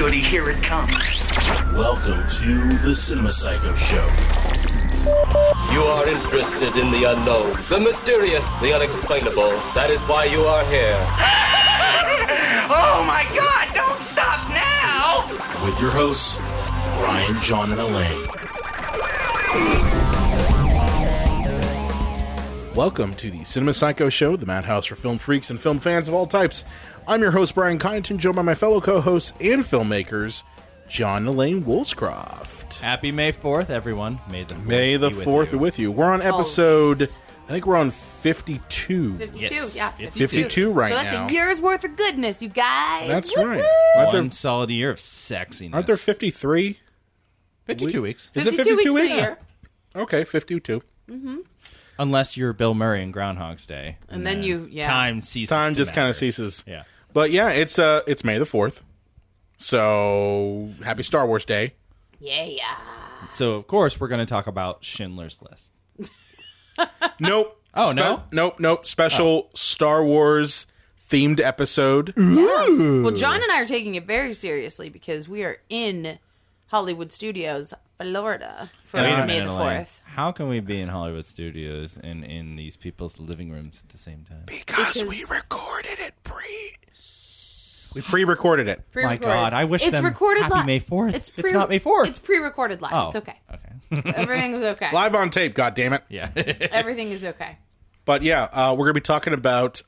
goody, here it comes. Welcome to the Cinema Psycho Show. You are interested in the unknown, the mysterious, the unexplainable. That is why you are here. Oh my God, don't stop now! With your hosts, Ryan, John, and Elaine. Welcome to the Cinema Psycho Show, the madhouse for film freaks and film fans of all types. I'm your host, Brian Connaughton, joined by my fellow co-hosts and filmmakers, John and Elaine Woolscroft. Happy May 4th, everyone. May the 4th be with you. We're on episode, I think we're on 52. 52, Yes. yeah. 52 right now. So that's a year's worth of goodness, you guys. That's Woo-hoo! right. Aren't One there, solid year of sexiness. aren't there 53? 52 weeks. Is it 52 52 weeks weeks? a year. Okay, 52. Unless you're Bill Murray in Groundhog's Day. And then you, yeah. Time ceases. Time to just kind matter. of ceases. Yeah. But yeah, it's May the 4th. So, happy Star Wars Day. Yeah. So, of course, we're going to talk about Schindler's List. Nope. Oh, no? Nope. Special Star Wars themed episode. Well, John and I are taking it very seriously because we are in Hollywood Studios, Florida for Wait a May the minute, Elaine. 4th. How can we be in Hollywood Studios and in these people's living rooms at the same time? Because we recorded it We pre-recorded it. My Pre-recorded. God, I wish it's them recorded happy May 4th. It's not May 4th. It's pre-recorded live. Oh, It's okay. Okay. Everything's okay. Live on tape, goddammit. Yeah. Everything is okay. But yeah, we're going to be talking about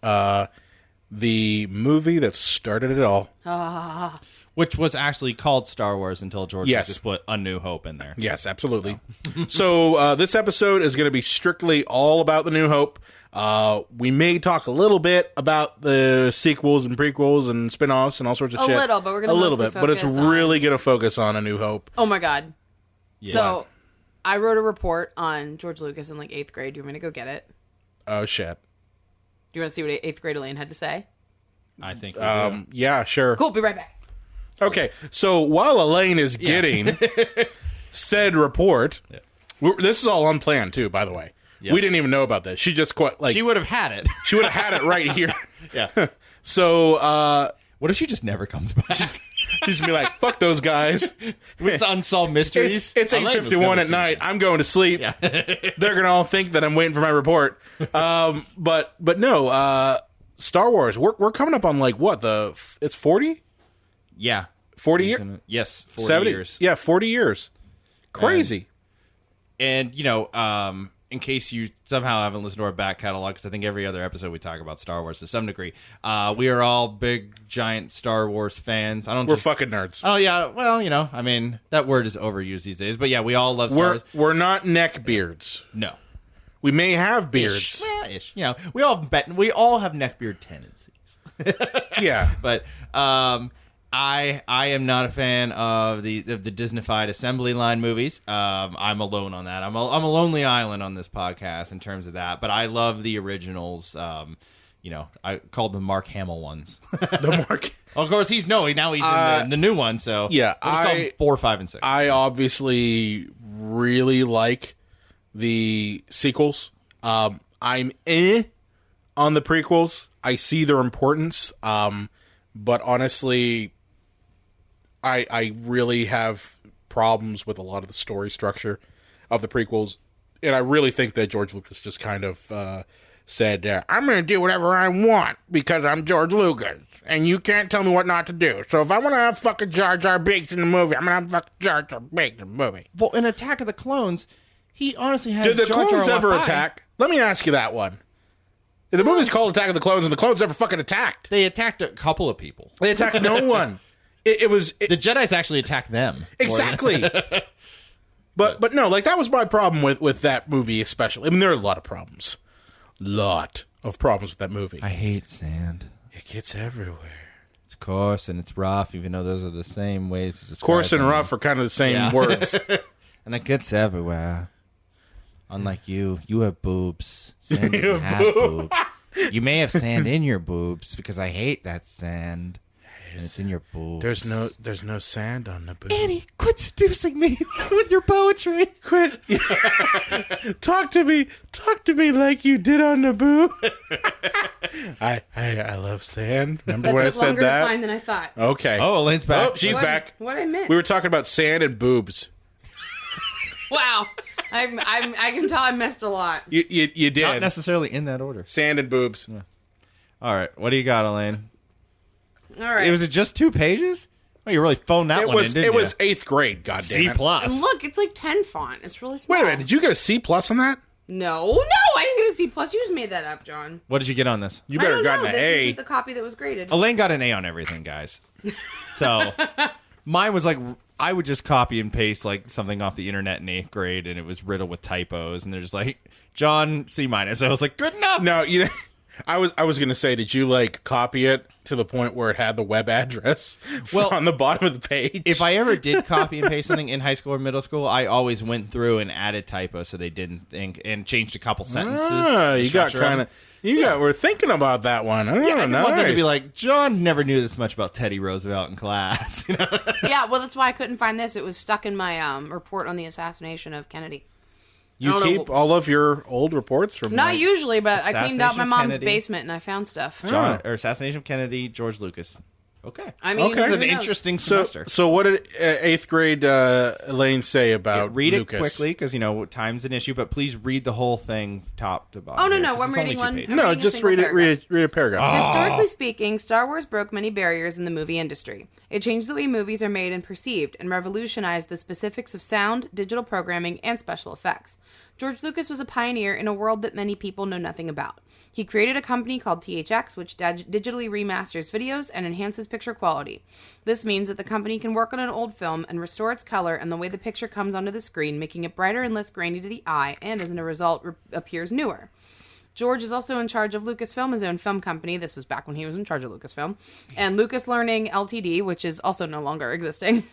the movie that started it all. Which was actually called Star Wars until George Yes. just put A New Hope in there. Yes, absolutely. So this episode is going to be strictly all about The New Hope. We may talk a little bit about the sequels and prequels and spin-offs and all sorts of A shit. little, but we're gonna a little mostly bit, but it's focus on- really going to focus on A New Hope. Oh my God. Yeah. So I wrote a report on George Lucas in like 8th grade. Do you want me to go get it? Oh shit. Do you want to see what 8th grade Elaine had to say? I think we do. Yeah, sure. Cool. Be right back. Okay, so while Elaine is getting said report, this is all unplanned too, by the way. Yes. We didn't even know about this. She just quite like She would have had it. she would have had it right here. Yeah. So What if she just never comes back? she's gonna be like, "Fuck those guys." It's unsolved mysteries. It's Elaine was 8:51 gonna at see night. it. I'm going to sleep. Yeah. They're gonna all think that I'm waiting for my report. But no. Star Wars. We're coming up on like what it's 40, Yeah. 40 years, Yes, 40 70 years. Yeah, 40 years. Crazy. And, in case you somehow haven't listened to our back catalog, because I think every other episode we talk about Star Wars to some degree, we are all big, giant Star Wars fans. We're fucking nerds. Oh, yeah. Well, that word is overused these days. But, yeah, we all love Star Wars. We're not neck beards. No. We may have beards. Ish. Well, ish. We all have neckbeard tendencies. Yeah. But I am not a fan of the Disneyfied assembly line movies. I'm alone on that. I'm a lonely island on this podcast in terms of that. But I love the originals. I called them Mark Hamill ones. The mark. Well, of course, he's in the new one. So Yeah, we'll just call them 4, 5, and 6. I obviously really like the sequels. I'm on the prequels. I see their importance. But honestly, I really have problems with a lot of the story structure of the prequels. And I really think that George Lucas just kind of said, I'm going to do whatever I want because I'm George Lucas. And you can't tell me what not to do. So if I want to have fucking Jar Jar Binks in the movie, I'm going to have fucking Jar Jar Binks in the movie. Well, in Attack of the Clones, he honestly has Did the Jar Jar clones walk ever by. attack? Let me ask you that one. The movie's called Attack of the Clones, and the clones never fucking attacked. They attacked a couple of people. They attacked no one. It was... The Jedis actually attacked them. Exactly. But no, like that was my problem with that movie especially. I mean, there are a lot of problems. Lot of problems with that movie. I hate sand. It gets everywhere. It's coarse and it's rough, even though those are the same ways to describe Coarse and them. rough are kind of the same Yeah. words. And it gets everywhere. Unlike you have boobs. Sand You doesn't have have boobs. You may have sand in your boobs because I hate that sand. It's in your boobs. There's no sand on the boob. Annie, quit seducing me with your poetry. Quit. Talk to me like you did on the boob. I love sand. Remember That when I took said longer to that? find than I thought. Okay. Oh, Elaine's back. Oh, she's What- back. What I missed? We were talking about sand and boobs. Wow. I can tell I missed a lot. You did. Not necessarily in that order. Sand and boobs. All right, what do you got, Elaine? All right. Was it just 2 pages? Oh, you really phoned that one in, didn't you? It was 8th grade. God C damn it. plus. And look, it's like 10 font. It's really small. Wait a minute. Did you get a C plus on that? No, I didn't get a C plus. You just made that up, John. What did you get on this? You I better don't have gotten know. an This A. isn't the copy that was graded. Elaine got an A on everything, guys. So mine was like I would just copy and paste like something off the internet in 8th grade, and it was riddled with typos. And they're just like, John, C minus. I was like, good enough. No, I was gonna say, did you like copy it to the point where it had the web address on the bottom of the page? If I ever did copy and paste something in high school or middle school, I always went through and added typos so they didn't think and changed a couple sentences. You got kind of we're thinking about that one. Oh, Yeah, I didn't want them to be nice. like, John never knew this much about Teddy Roosevelt in class. You know? Yeah, well, that's why I couldn't find this. It was stuck in my report on the assassination of Kennedy. I You don't keep know. all of your old reports from Not like- usually, but I cleaned out my Assassination mom's Kennedy. basement and I found stuff. John or assassination of Kennedy, George Lucas. Okay. I mean, Okay. It's who an knows? interesting So, semester. so what did 8th grade Elaine say about Read Lucas? it quickly because time's an issue, but please read the whole thing top to bottom. Oh, no, here, no, 'cause I'm it's only reading 2 one. pages. I'm No, reading a just single read it. paragraph. Read a paragraph. Historically speaking, Star Wars broke many barriers in the movie industry. It changed the way movies are made and perceived, and revolutionized the specifics of sound, digital programming, and special effects. George Lucas was a pioneer in a world that many people know nothing about. He created a company called THX, which digitally remasters videos and enhances picture quality. This means that the company can work on an old film and restore its color and the way the picture comes onto the screen, making it brighter and less grainy to the eye, and as a result, appears newer. George is also in charge of Lucasfilm, his own film company. This was back when he was in charge of Lucasfilm. And Lucas Learning Ltd., which is also no longer existing.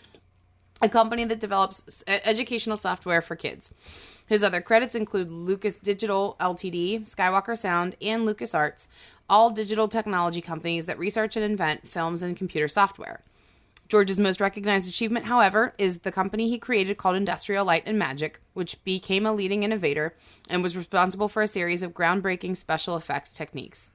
A company that develops educational software for kids. His other credits include Lucas Digital Ltd., Skywalker Sound, and LucasArts, all digital technology companies that research and invent films and computer software. George's most recognized achievement, however, is the company he created called Industrial Light and Magic, which became a leading innovator and was responsible for a series of groundbreaking special effects techniques.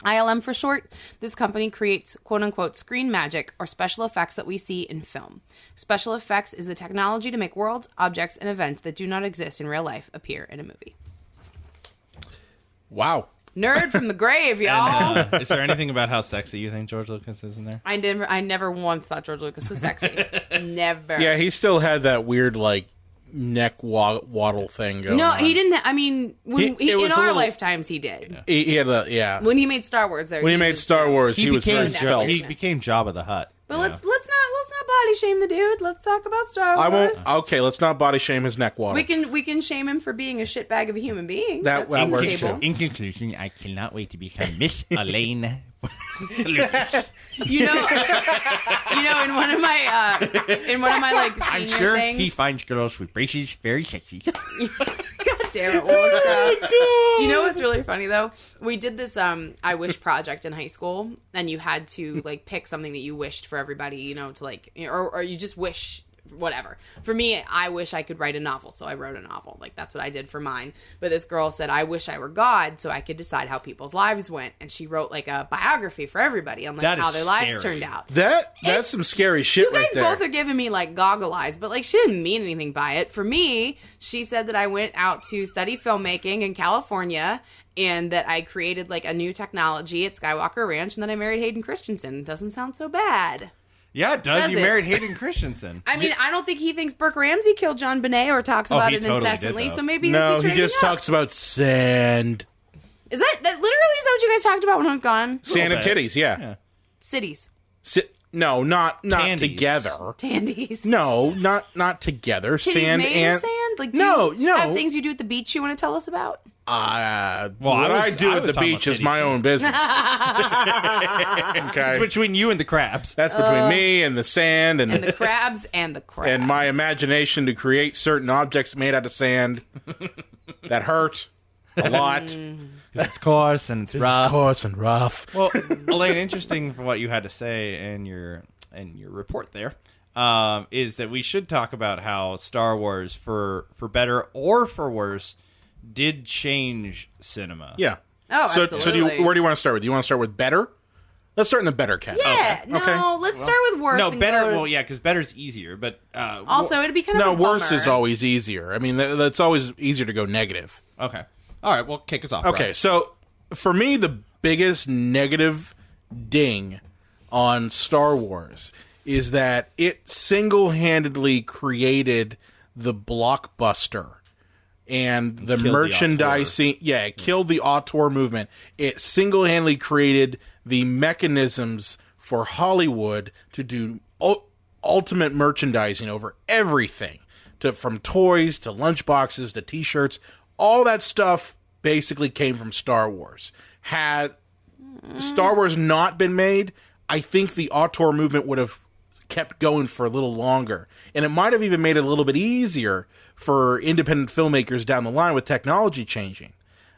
ILM for short, this company creates quote-unquote screen magic, or special effects that we see in film. Special effects is the technology to make worlds, objects, and events that do not exist in real life appear in a movie. Wow. Nerd from the grave, y'all. Is there anything about how sexy you think George Lucas is in there? I never once thought George Lucas was sexy. Never. Yeah, he still had that weird like neck waddle thing going. No, on. he didn't. I mean, when It was in a our little- lifetimes, he did. He had a When he made Star Wars, When he made Star Wars, he was very svelte. He became Jabba the Hutt. But let's not body shame the dude. Let's talk about Star Wars. I won't. Okay, let's not body shame his neck waddle. We can shame him for being a shitbag of a human being. That That's works table. too. In conclusion, I cannot wait to become Miss Elaine. You know, in one of my like senior I'm sure things. he finds girls with braces very sexy. God damn it, Wallace Crowd. Do you know what's really funny though? We did this I wish project in high school, and you had to like pick something that you wished for everybody, to like, or you just wish whatever. For me, I wish I could write a novel, so I wrote a novel. Like that's what I did for mine. But this girl said, I wish I were God so I could decide how people's lives went, and she wrote like a biography for everybody on like That how is their lives scary. turned out. That's some scary shit You guys right there. both are giving me like goggle eyes, but like she didn't mean anything by it. For me, she said that I went out to study filmmaking in California and that I created like a new technology at Skywalker Ranch and then I married Hayden Christensen. Doesn't sound so bad. Yeah, it does. Does You it? married Hayden Christensen. I mean, I don't think he thinks Burke Ramsey killed John Bonet or talks about he it totally did, incessantly, though. so maybe No, he'd be he just trading up. talks about sand, Is that literally is that what you guys talked about when I was gone? sand and bit. titties. Yeah. Cities. No, not Tandies. together. Tandies. No, not together. Titties Sand made and of sand? Like, do No, you no. have things you do at the beach you want to tell us about? What I I was- do I at was the talking beach about is my titties, own business. It's Okay, between you and the crabs. that's between me and the sand And the crabs and the crabs. and my imagination to create certain objects made out of sand that hurt a lot. Because it's coarse and it's This rough. is coarse and rough. Well, Elaine, interesting for what you had to say in your report there, is that we should talk about how Star Wars, for better or for worse, did change cinema. Yeah. Oh, so, absolutely. where do you want to start with? Do you want to start with better? Let's start in the better category. Yeah, no, let's start with worse. No, and better. go to- Well, yeah, because better's easier, but Also, it'd be kind of No, a bummer. worse is always easier. I mean, that's always easier to go negative. okay. All right, well, kick us off. Okay, Brian. so for me, the biggest negative ding on Star Wars is that it single-handedly created the blockbuster and the killed the merchandising. It killed the auteur movement. It single-handedly created the mechanisms for Hollywood to do ultimate merchandising over everything, from toys to lunchboxes to T-shirts. All that stuff basically came from Star Wars. Had Star Wars not been made, I think the auteur movement would have kept going for a little longer. And it might have even made it a little bit easier for independent filmmakers down the line with technology changing.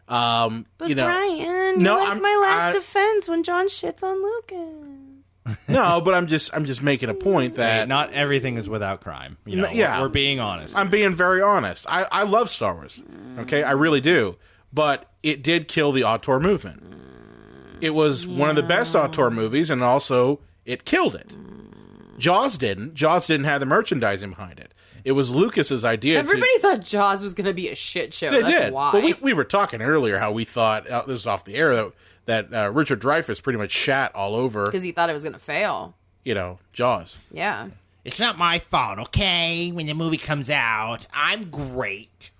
But Brian, No, you're like my last defense when John shits on Lucas. No, but I'm just making a point Hey, that not everything is without crime. You know, Yeah. we're being honest. I'm being very honest. I love Star Wars. Okay, I really do. But it did kill the auteur movement. It was one of the best auteur movies, and also it killed it. Jaws didn't. Jaws didn't have the merchandising behind it. It was Lucas's idea. Everybody thought Jaws was going to be a shit show. They That's did. why. But we were talking earlier how we thought, this was off the air, that Richard Dreyfuss pretty much shat all over, Because he thought it was going to fail. Jaws. Yeah. It's not my fault, okay? When the movie comes out, I'm great.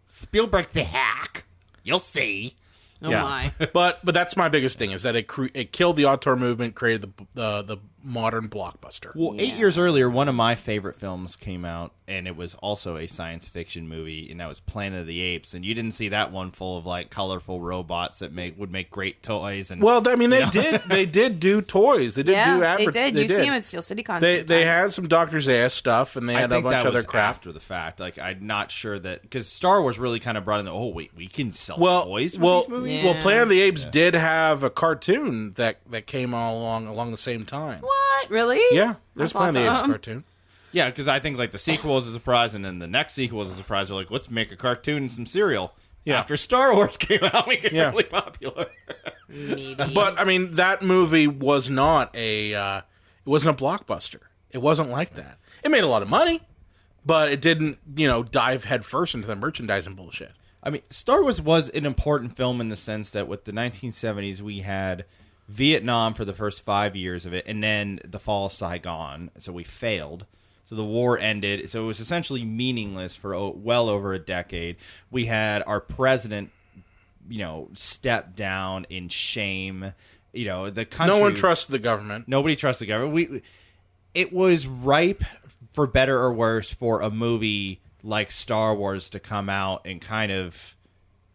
Spielberg the hack. You'll see. Oh my. But that's my biggest thing, is that it killed the auteur movement, created the modern blockbuster. Well, 8 years earlier, one of my favorite films came out, and it was also a science fiction movie, and that was Planet of the Apes. And you didn't see that one full of like colorful robots that would make great toys. And Well, I mean, they did do toys. They did do They advertisements. did. You see him at Steel City Con. They sometimes. had some Dr. Zayas stuff, and they I had a think bunch that of other was crap. after the fact. Like, I'm not sure that, because Star Wars really kind of brought in we can sell toys with these movies. Well, Planet of the Apes did have a cartoon that came all along the same time. What? Really? Yeah, there's That's Planet of the Apes awesome. cartoon. Yeah, because I think like the sequel is a surprise, and then the next sequel was a surprise. They're like, let's make a cartoon and some cereal. Yeah. After Star Wars came out, we get Yeah. really popular. Maybe. But I mean, that movie was not it wasn't a blockbuster. It wasn't like that. It made a lot of money, but it didn't, dive headfirst into the merchandising bullshit. I mean, Star Wars was an important film in the sense that with the 1970s, we had Vietnam for the first 5 years of it, and then the fall of Saigon. So we failed. So the war ended. So it was essentially meaningless for well over a decade. We had our president, step down in shame. The country. No one trusted the government. Nobody trusted the government. It was ripe, for better or worse, for a movie like Star Wars to come out and kind of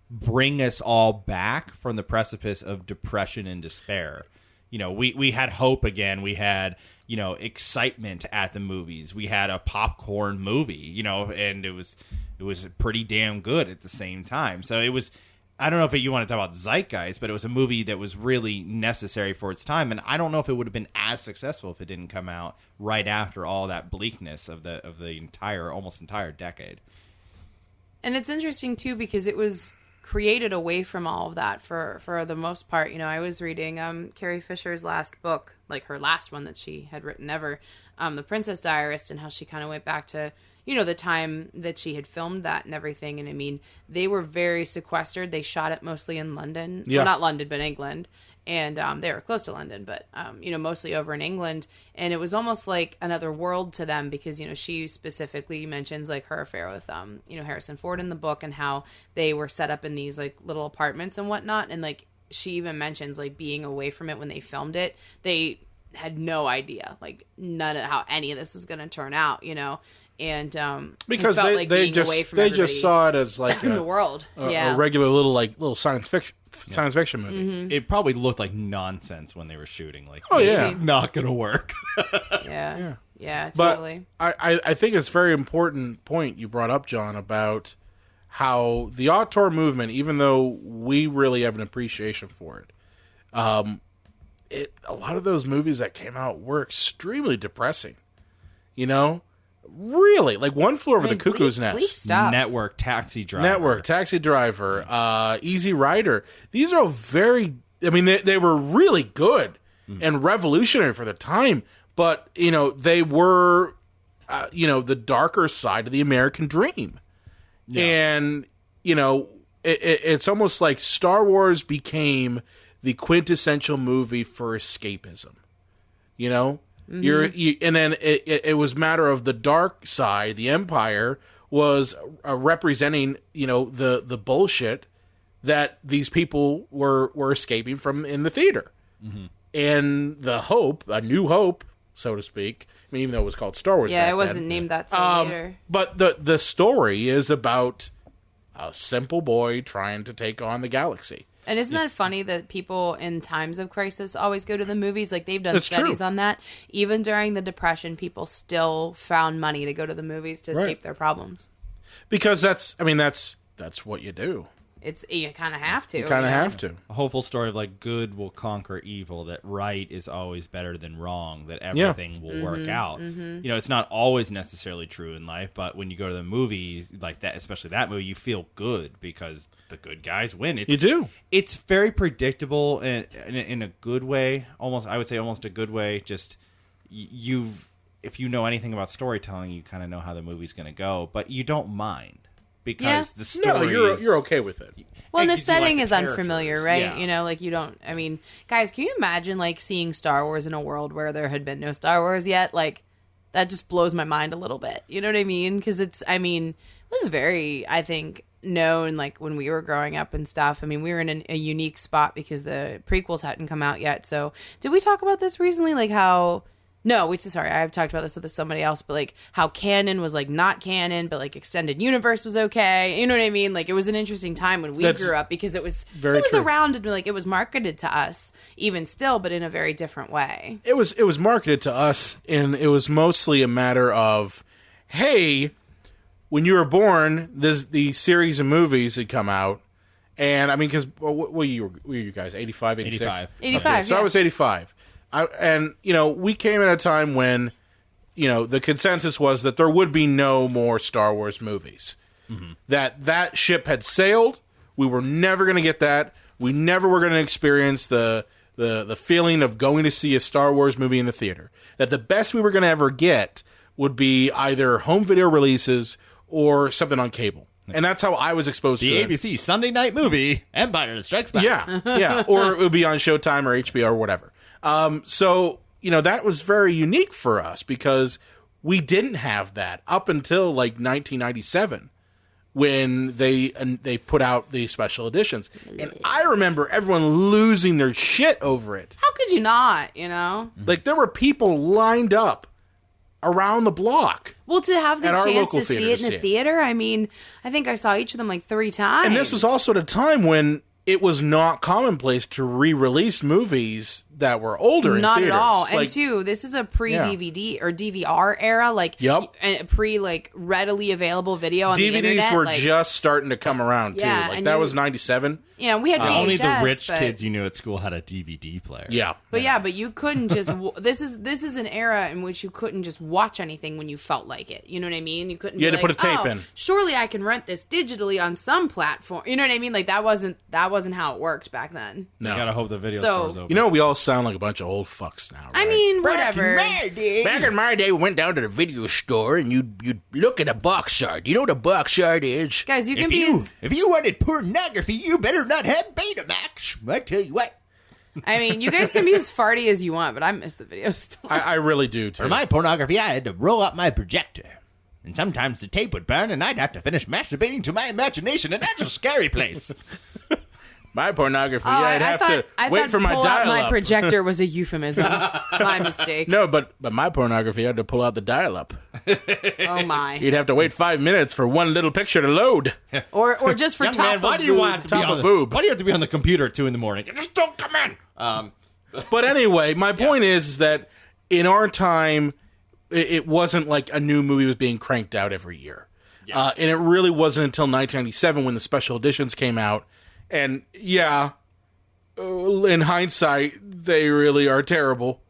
bring us all back from the precipice of depression and despair. We had hope again. We had, excitement at the movies. We had a popcorn movie, and it was pretty damn good at the same time. So it was, I don't know if you want to talk about zeitgeist, but it was a movie that was really necessary for its time. And I don't know if it would have been as successful if it didn't come out right after all that bleakness of the almost entire decade. And it's interesting too because it was created away from all of that for the most part. I was reading Carrie Fisher's last book, like her last one that she had written ever, The Princess Diarist, and how she kind of went back to the time that she had filmed that and everything. And I mean, they were very sequestered. They shot it mostly in London. Yeah. Well, not London, but England. And they were close to London, but, mostly over in England. And it was almost like another world to them because, she specifically mentions, like, her affair with, Harrison Ford in the book and how they were set up in these, like, little apartments and whatnot. And, like, she even mentions, like, being away from it when they filmed it. They had no idea, like, none of how any of this was going to turn out, And Because it felt they, like they being away just from they just everybody saw it as like in the world. a regular little science fiction movie. Mm-hmm. It probably looked like nonsense when they were shooting. Like, Oh, this yeah. is not going to work. Yeah, But totally. I think it's a very important point you brought up, John, about how the auteur movement, even though we really have an appreciation for it, a lot of those movies that came out were extremely depressing. You know, really, like One Flew Over the Cuckoo's Nest, bleak stuff. Network, Taxi Driver, Easy Rider. These are all very. I mean, they were really good and revolutionary for the time, but you know, they were, the darker side of the American dream, and you know, it's almost like Star Wars became the quintessential movie for escapism. You know. And then it was a matter of the dark side. The Empire was representing, the bullshit that these people were escaping from in the theater, and the hope, a new hope, so to speak. I mean, even though it was called Star Wars, Yeah, it wasn't named that till later. But the story is about a simple boy trying to take on the galaxy. And isn't that funny that people in times of crisis always go to the movies? Like, they've done That's studies true. on that. Even during the Depression, people still found money to go to the movies to escape their problems. Because that's what you do. You kind of have to. You kind of have to. A hopeful story of like good will conquer evil, that right is always better than wrong, that everything will work out. You know, it's not always necessarily true in life, but when you go to the movies like that, especially that movie, you feel good because the good guys win. You do. It's very predictable in a good way. I would say almost a good way. Just if you know anything about storytelling, you kind of know how the movie's going to go, but you don't mind. Because the story you're okay with it. Well, and the you setting like is the unfamiliar, characters. right? Yeah. You know, like you don't. I mean, guys, can you imagine like seeing Star Wars in a world where there had been no Star Wars yet? Like, that just blows my mind a little bit. You know what I mean? Because it was very, I think, known like when we were growing up and stuff. I mean, we were in a unique spot because the prequels hadn't come out yet. So, did we talk about this recently? Like how. No, sorry, I've talked about this with somebody else, but like how canon was like not canon, but like extended universe was okay. You know what I mean? Like it was an interesting time when we grew up because it was very true. around and like it was marketed to us even still, but in a very different way. It was marketed to us, and it was mostly a matter of, hey, when you were born, the series of movies had come out, and I mean, because what were you guys, 85, 86? 85, okay, so I was 85. We came at a time when, the consensus was that there would be no more Star Wars movies. Mm-hmm. That ship had sailed. We were never going to get that. We never were going to experience the feeling of going to see a Star Wars movie in the theater. That the best we were going to ever get would be either home video releases or something on cable. And that's how I was exposed to it. The ABC Sunday night movie, Empire Strikes Back. Yeah. Or it would be on Showtime or HBO or whatever. So, that was very unique for us because we didn't have that up until like 1997 when they put out the special editions. And I remember everyone losing their shit over it. How could you not, Like there were people lined up around the block. Well, to have the At our chance local to see theater it to in see a it. theater, I mean, I think I saw each of them like 3 times. And this was also at a time when it was not commonplace to re-release movies that were older in Not theaters. at all. Like, And two, this is a pre-DVD or DVR era, like Yep. and pre like readily available video on the DVDs internet. were like, just starting to come around too. Yeah, Like and that you- was 97. Yeah, we had VHS, Only the rich but, kids you knew at school had a DVD player. Yeah. But yeah, but you couldn't just. This is an era in which you couldn't just watch anything when you felt like it. You know what I mean? You couldn't. You had be to put like, a tape "Oh, in." Surely I can rent this digitally on some platform. You know what I mean? Like that wasn't how it worked back then. You No. gotta hope the video So- store's open. You know, we all sound like a bunch of old fucks now, right? I mean, whatever. Back in my day, we went down to the video store and you'd look at a box art. You know what a box art is? Guys, you can If be. if you wanted pornography, you better not have Betamax. I tell you what. I mean, you guys can be as farty as you want, but I miss the video store. I really do too. For my pornography, I had to roll up my projector. And sometimes the tape would burn, and I'd have to finish masturbating to my imagination, and that's a scary place. My pornography, Oh, I'd have to wait for my pull out my dial-up. projector was a euphemism. My mistake. No, but my pornography, I had to pull out the dial-up. Oh my. You'd have to wait 5 minutes for one little picture to load. Or just for Young top man, why of do you boob. want to be Top on of the, boob. Why do you have to be on the computer at 2 a.m? Just don't come in. But anyway, my point is that in our time, it wasn't like a new movie was being cranked out every year. And it really wasn't until 1997 when the special editions came out. And in hindsight, they really are terrible,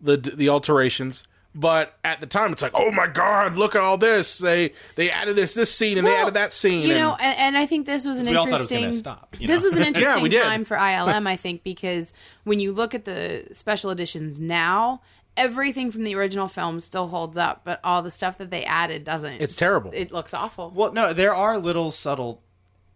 the alterations. But at the time, it's like, oh my God, look at all this. They added this scene and they added that scene. And I think this was an we all thought it was interesting. gonna stop, This was an interesting we did. time for ILM, I think, because when you look at the special editions now, everything from the original film still holds up, but all the stuff that they added doesn't. It's terrible. It looks awful. Well, no, there are little subtle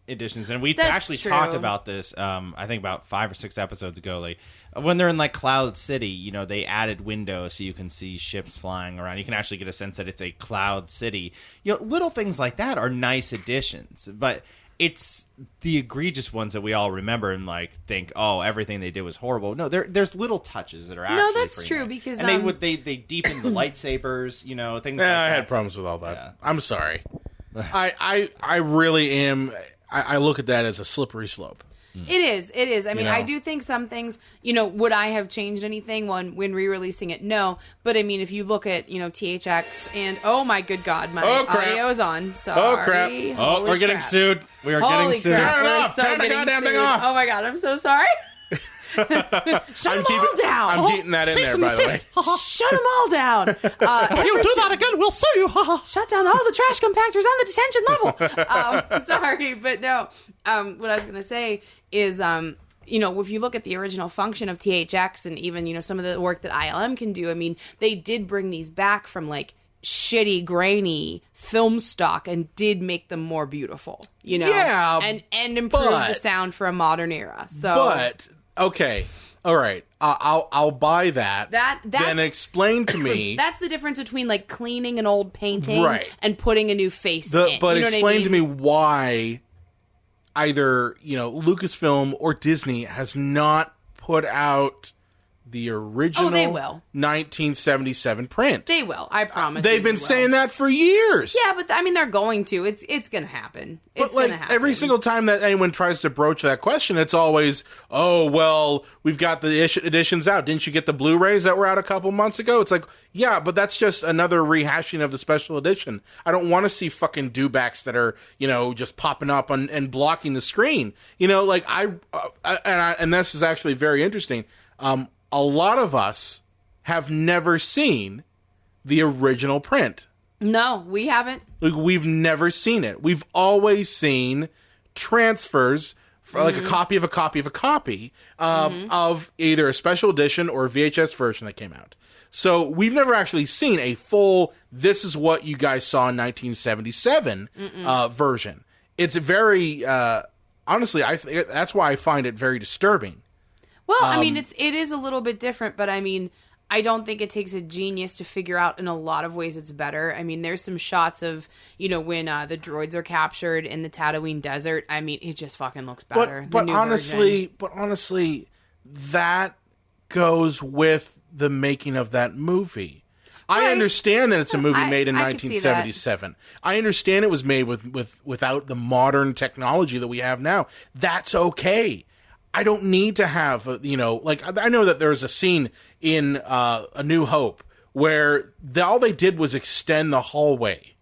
editions, and we That's actually true. talked about this. I think about 5 or 6 episodes ago. Like when they're in like Cloud City, they added windows so you can see ships flying around. You can actually get a sense that it's a Cloud City. Little things like that are nice additions, but it's the egregious ones that we all remember and like think, oh, everything they did was horrible. No, there's little touches that are actually that's pretty true nice. because and they deepened the lightsabers, things like I that. had problems with all that. Yeah. I'm sorry. I really am. I look at that as a slippery slope. It is. I mean, know? I do think some things, would I have changed anything when re-releasing it? No. But I mean, if you look at, THX and, oh my good God, my Oh, crap. audio is on. Sorry. Oh, crap. Oh, we're getting sued. We are Holy getting sued. crap. Turn it We're off. so Turn the getting goddamn sued. thing off. Oh my God, I'm so sorry. Shut them all down. I'm keeping that in there, by the way. Shut them all down. If you do that again, we'll sue you. Shut down all the trash compactors on the detention level. Sorry, but no. What I was going to say is, if you look at the original function of THX and even, some of the work that ILM can do, I mean, they did bring these back from like shitty, grainy film stock and did make them more beautiful, Yeah, and improve the sound for a modern era. So, But okay, all right, I'll buy that. That's, then explain to me. That's the difference between like cleaning an old painting Right. and putting a new face in. But You know what I explain to me mean? why either Lucasfilm or Disney has not put out the original they will. 1977 print. They will. I promise. They've you been they will. saying that for years. Yeah, but I mean, they're going to. It's going to happen. But It's going to like happen. every single time that anyone tries to broach that question, it's always, oh, well, we've got the editions out. Didn't you get the Blu-rays that were out a couple months ago? It's like, yeah, but that's just another rehashing of the special edition. I don't want to see fucking dewbacks that are, just popping up and blocking the screen. Like and this is actually very interesting. A lot of us have never seen the original print. No, we haven't. Like, we've never seen it. We've always seen transfers for like a copy of a copy of a copy of either a special edition or a VHS version that came out. So we've never actually seen a full, this is what you guys saw in 1977 version. It's very, honestly, that's why I find it very disturbing. Well, I mean, it is a little bit different, but I mean, I don't think it takes a genius to figure out in a lot of ways it's better. I mean, there's some shots of, when the droids are captured in the Tatooine desert. I mean, it just fucking looks better. But honestly, that goes with the making of that movie. I Right. understand that it's a movie made in I could see that. 1977. I understand it was made without the modern technology that we have now. That's okay. I don't need to have, I know that there's a scene in A New Hope where all they did was extend the hallway.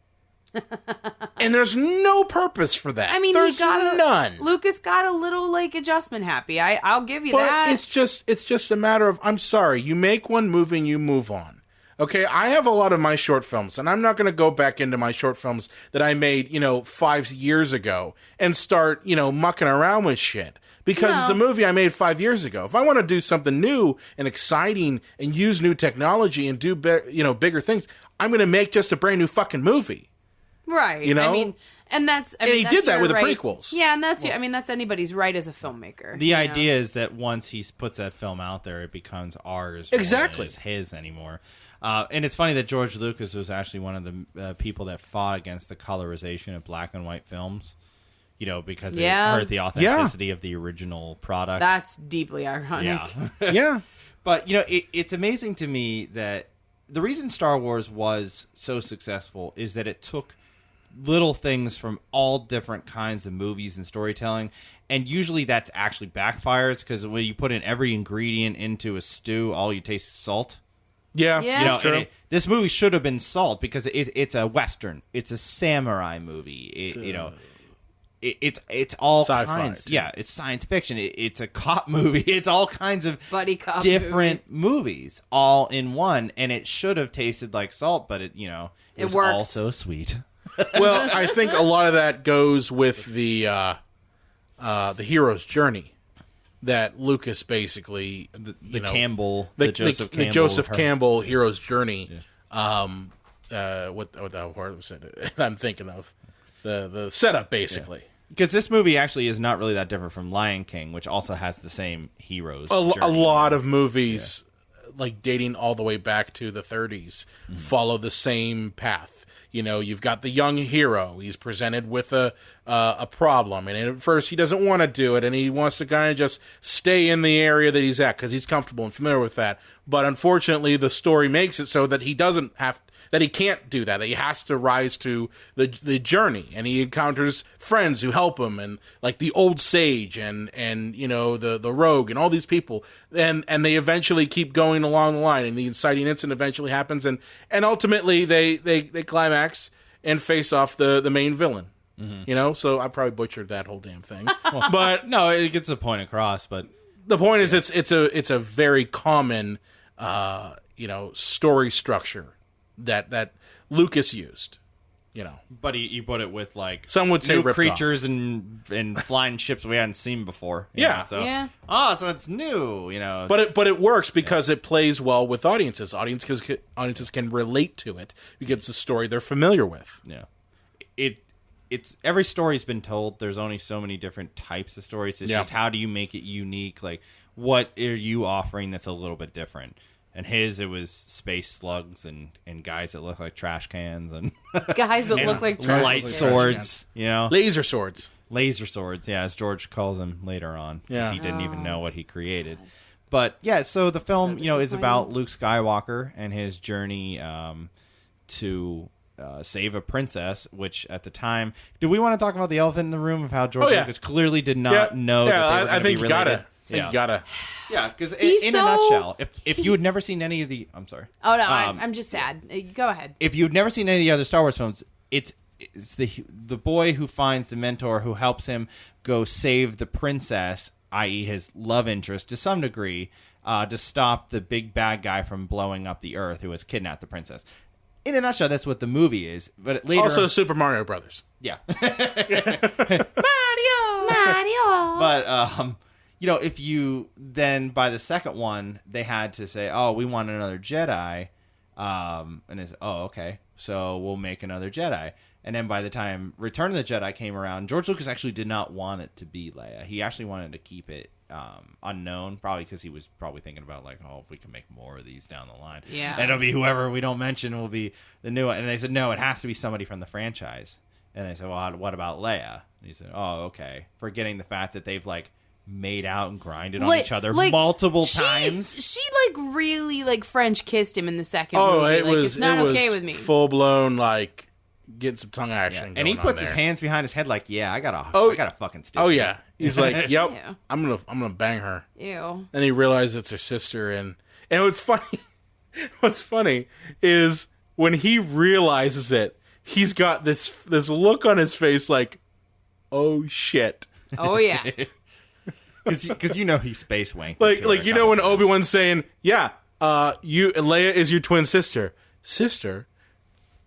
And there's no purpose for that. I mean, there's none. Lucas got a little happy. I'll give you But that. it's just a matter of, I'm sorry, you make one movie and you move on. Okay, I have a lot of my short films, and I'm not going to go back into my short films that I made, 5 years ago and start, mucking around with shit. Because it's a movie I made 5 years ago. If I want to do something new and exciting and use new technology and do bigger things, I'm going to make just a brand new fucking movie. Right. I mean, and that's. And he did that your with the right. prequels. Yeah, and that's. That's anybody's right as a filmmaker. The idea is that once he puts that film out there, it becomes ours. Exactly. It's his anymore. And it's funny that George Lucas was actually one of the people that fought against the colorization of black and white films. Because it hurt the authenticity of the original product. That's deeply ironic. Yeah. Yeah. But, it's amazing to me that the reason Star Wars was so successful is that it took little things from all different kinds of movies and storytelling, and usually that's actually backfires, because when you put in every ingredient into a stew, all you taste is salt. Yeah. You know, true. and this movie should have been Salt because it's a Western. It's a samurai movie. It's all Sci-fi, kinds. too. Yeah, it's science fiction. It's a cop movie. It's all kinds of Buddy cop different movies all in one, and it should have tasted like Salt, but it was worked. also sweet. Well, I think a lot of that goes with the hero's journey that Lucas basically, The Campbell, the Joseph Campbell, Joseph Campbell hero's journey. What the word was it? I'm thinking of the setup basically. Because this movie actually is not really that different from Lion King, which also has the same heroes. A journey. lot of movies, like dating all the way back to the 30s, follow the same path. You know, you've got the young hero. He's presented with a problem, and at first he doesn't want to do it, and he wants to kind of just stay in the area that he's at because he's comfortable and familiar with that. But unfortunately, the story makes it so that he can't do that. That he has to rise to the journey, and he encounters friends who help him, and like the old sage, and the rogue, and all these people, and they eventually keep going along the line, and the inciting incident eventually happens, and ultimately they climax and face off the main villain. So I probably butchered that whole damn thing, but No, it gets the point across. But the point is, it's a very common story structure that Lucas used. But he put it with like Some would say new ripped creatures and flying ships we hadn't seen before. you Yeah. know, so Yeah. so it's new. But it works because it plays well with audiences. Audiences can relate to it because it's a story they're familiar with. yeah, it's every story's been told. There's only so many different types of stories. It's just how do you make it unique? Like, what are you offering that's a little bit different? And it was space slugs and guys that look like trash cans and Guys that look like trash. light swords, Laser swords. laser swords, as George calls them later on, because Yeah. he didn't even know what he created. But yeah, so the film, is about Luke Skywalker and his journey to save a princess. Which at the time, do we want to talk about the elephant in the room of how George Lucas clearly did not know that they were going to be related? You gotta. Yeah, because He's in a so- nutshell, if you had never seen any of the, I'm sorry. Oh no, I'm just sad. Go ahead. If you've never seen any of the other Star Wars films, it's the boy who finds the mentor who helps him go save the princess, i.e. his love interest to some degree, to stop the big bad guy from blowing up the Earth who has kidnapped the princess. In a nutshell, that's what the movie is. But later, Also, Super Mario Brothers. yeah, Mario. but if you then by the second one they had to say, oh, we want another Jedi, and it's okay, so we'll make another Jedi. And then by the time Return of the Jedi came around, George Lucas actually did not want it to be Leia. He actually wanted to keep it unknown, probably because he was probably thinking about like, oh, if we can make more of these down the line, Yeah. it'll be whoever we don't mention will be the new one. And they said, no, it has to be somebody from the franchise. And they said, well, what about Leia? And he said, oh, okay, forgetting the fact that they've like made out and grinded on each other multiple times. She really French kissed him in the second Oh, movie. it was it's not okay with me. Full blown getting some tongue action. And he going puts on his there. hands behind his head like, yeah, I gotta fucking stick. Oh yeah, he's like, yep, Ew. I'm gonna bang her. Ew. And he realizes it's her sister, and what's funny is when he realizes it, he's got this look on his face like, oh shit. Oh yeah. because he space wanked. Like when Obi-Wan's saying, yeah, Leia is your twin sister.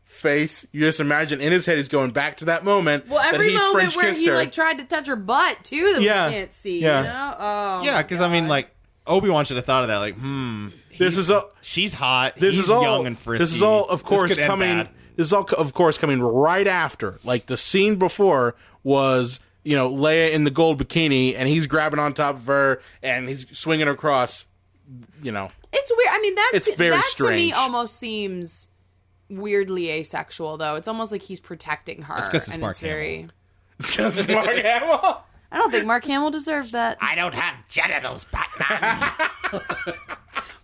Face, you just imagine in his head he's going back to that moment. Well, that every he moment French where kissed he her. tried to touch her butt too that Yeah. we can't see. Yeah. You know? Oh. yeah, because I mean, like Obi-Wan should have thought of that. Like, This is all. she's hot. This he's is all young and frisky. This is all, of course, could end coming. bad. This is all, of course, coming right after. Like the scene before was, Leia in the gold bikini, and he's grabbing on top of her, and he's swinging her across. It's weird. I mean, It's very that to me strange. almost seems weirdly asexual, though. It's almost like he's protecting her. It's 'cause it's and Mark it's very. It's 'cause it's Mark Hamill. I don't think Mark Hamill deserved that. I don't have genitals, Batman.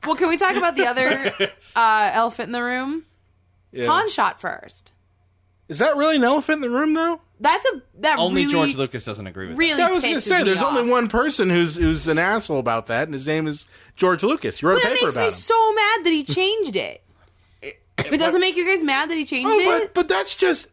Well, can we talk about the other elephant in the room? Yeah. Han shot first. Is that really an elephant in the room, though? Only really, George Lucas doesn't agree with really I was going to pisses say, me there's only off. one person who's an asshole about that, and his name is George Lucas. You wrote But a it paper makes about me him. so mad that he changed it. It doesn't make you guys mad that he changed it? But that's just...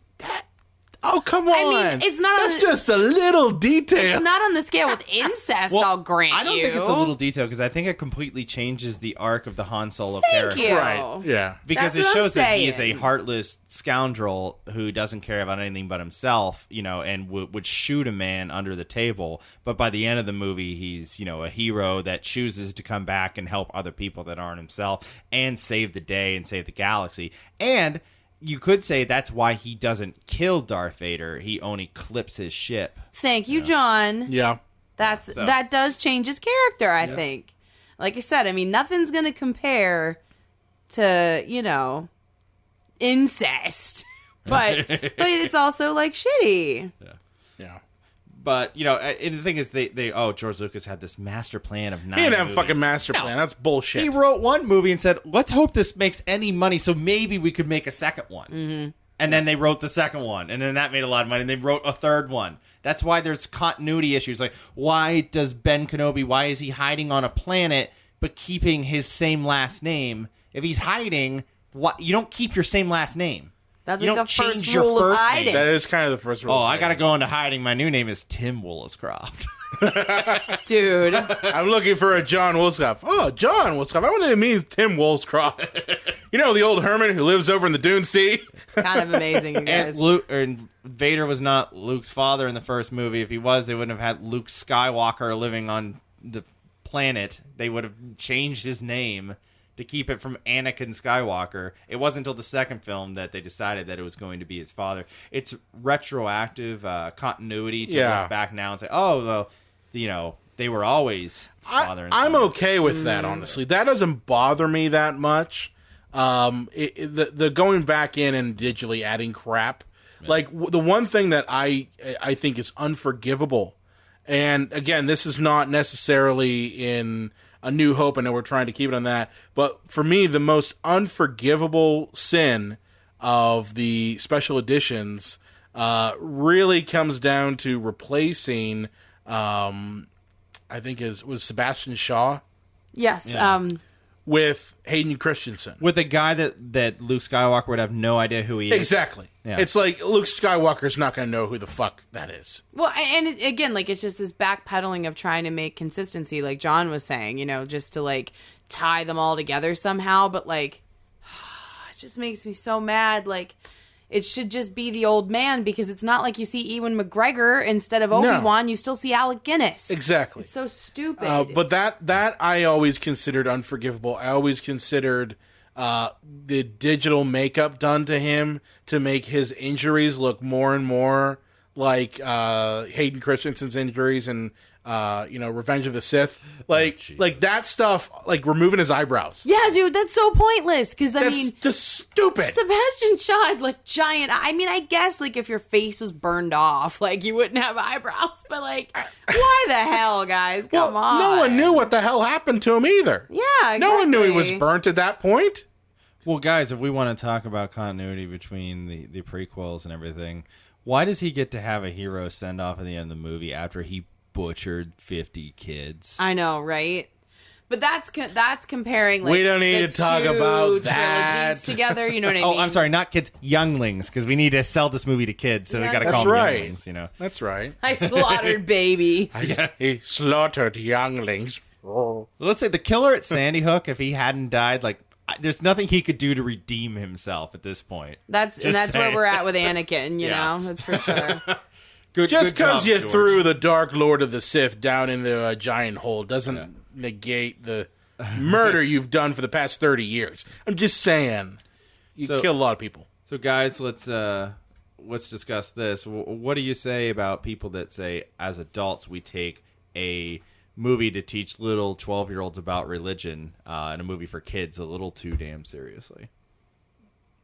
Oh, come on. I mean, it's not on That's the- just a little detail. It's not on the scale with incest, I'll grant you. I don't think it's a little detail because I think it completely changes the arc of the Han Solo Thank character. you. Right, yeah. Because That's it what I'm shows that he is a saying. heartless scoundrel who doesn't care about anything but himself, and would shoot a man under the table. But by the end of the movie, he's, a hero that chooses to come back and help other people that aren't himself and save the day and save the galaxy. And you could say that's why he doesn't kill Darth Vader. He only clips his ship. Thank you, John. Yeah. That does change his character, I think. Like I said, I mean, nothing's going to compare to, incest. But it's also, like, shitty. Yeah. But, and the thing is, George Lucas had this master plan of 9 He didn't have a movies. fucking master plan. That's bullshit. He wrote one movie and said, let's hope this makes any money so maybe we could make a second one. Mm-hmm. And then they wrote the second one, and then that made a lot of money, and they wrote a third one. That's why there's continuity issues. Like, why does Ben Kenobi, why is he hiding on a planet but keeping his same last name? If he's hiding, you don't keep your same last name. That's You like don't the first change your rule of first name. hiding. That is kind of the first rule. Oh, I gotta go into hiding. My new name is Tim Williscroft. Dude. I'm looking for a John Woolscroft. Oh, John Woolscroft. I wonder if it means Tim Woolscroft. The old hermit who lives over in the Dune Sea? It's kind of amazing, you guys. And Vader was not Luke's father in the first movie. If he was, they wouldn't have had Luke Skywalker living on the planet. They would have changed his name to keep it from Anakin Skywalker. It wasn't until the second film that they decided that it was going to be his father. It's retroactive continuity to look back now and say, oh, well, they were always father and son. I'm okay with that, honestly. That doesn't bother me that much. The going back in and digitally adding crap. Like, the one thing that I think is unforgivable, and again, this is not necessarily in A New Hope, I know we're trying to keep it on that, but for me, the most unforgivable sin of the special editions really comes down to replacing, I think was Sebastian Shaw Yes. with Hayden Christensen. With a guy that Luke Skywalker would have no idea who he is. Exactly. Yeah. It's like Luke Skywalker's not going to know who the fuck that is. Well, and again, like, it's just this backpedaling of trying to make consistency, like John was saying, just to, like, tie them all together somehow. But, like, it just makes me so mad. Like, it should just be the old man, because it's not like you see Ewan McGregor instead of Obi-Wan. You still see Alec Guinness. Exactly. It's so stupid. But that I always considered unforgivable. I always considered the digital makeup done to him to make his injuries look more and more like Hayden Christensen's injuries and Revenge of the Sith. Like that stuff, like removing his eyebrows. yeah, dude, that's so pointless. Because, I That's mean, just stupid. Sebastian Shaw had, like, giant... I mean, I guess, like, if your face was burned off, like, you wouldn't have eyebrows. But, like, why the hell, guys? Come on. No one knew what the hell happened to him either. Yeah, exactly. No one knew he was burnt at that point. Well, guys, if we want to talk about continuity between the prequels and everything, why does he get to have a hero send off at the end of the movie after he butchered 50 kids? I know, right? But that's comparing, like, We don't need the to talk two about trilogies that. together. You know what I Oh, mean? I'm sorry, not kids, younglings, because we need to sell this movie to kids, so we got to That's call them right. younglings, That's right. I slaughtered babies. He slaughtered younglings. Let's say the killer at Sandy Hook, if he hadn't died, like, there's nothing he could do to redeem himself at this point. That's where saying. we're at with Anakin. You Yeah. know, that's for sure. Just because job, you George. threw the Dark Lord of the Sith down into a giant hole doesn't negate the murder you've done for the past 30 years. I'm just saying. You So- killed a lot of people. So, guys, let's discuss this. What do you say about people that say, as adults, we take a movie to teach little 12-year-olds about religion and a movie for kids a little too damn seriously?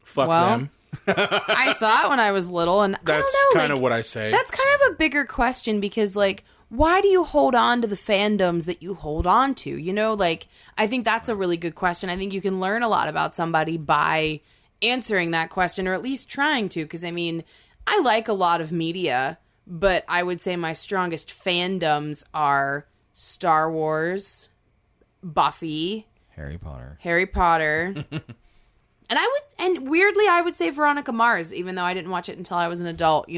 Fuck Well, them. I saw it when I was little, and I That's don't know, kind of like, what I say. That's kind of a bigger question, because, like, why do you hold on to the fandoms that you hold on to? You know, like, I think that's a really good question. I think you can learn a lot about somebody by answering that question, or at least trying to, because, I mean, I like a lot of media, but I would say my strongest fandoms are Star Wars, Buffy, Harry Potter. And weirdly, I would say Veronica Mars, even though I didn't watch it until I was an adult,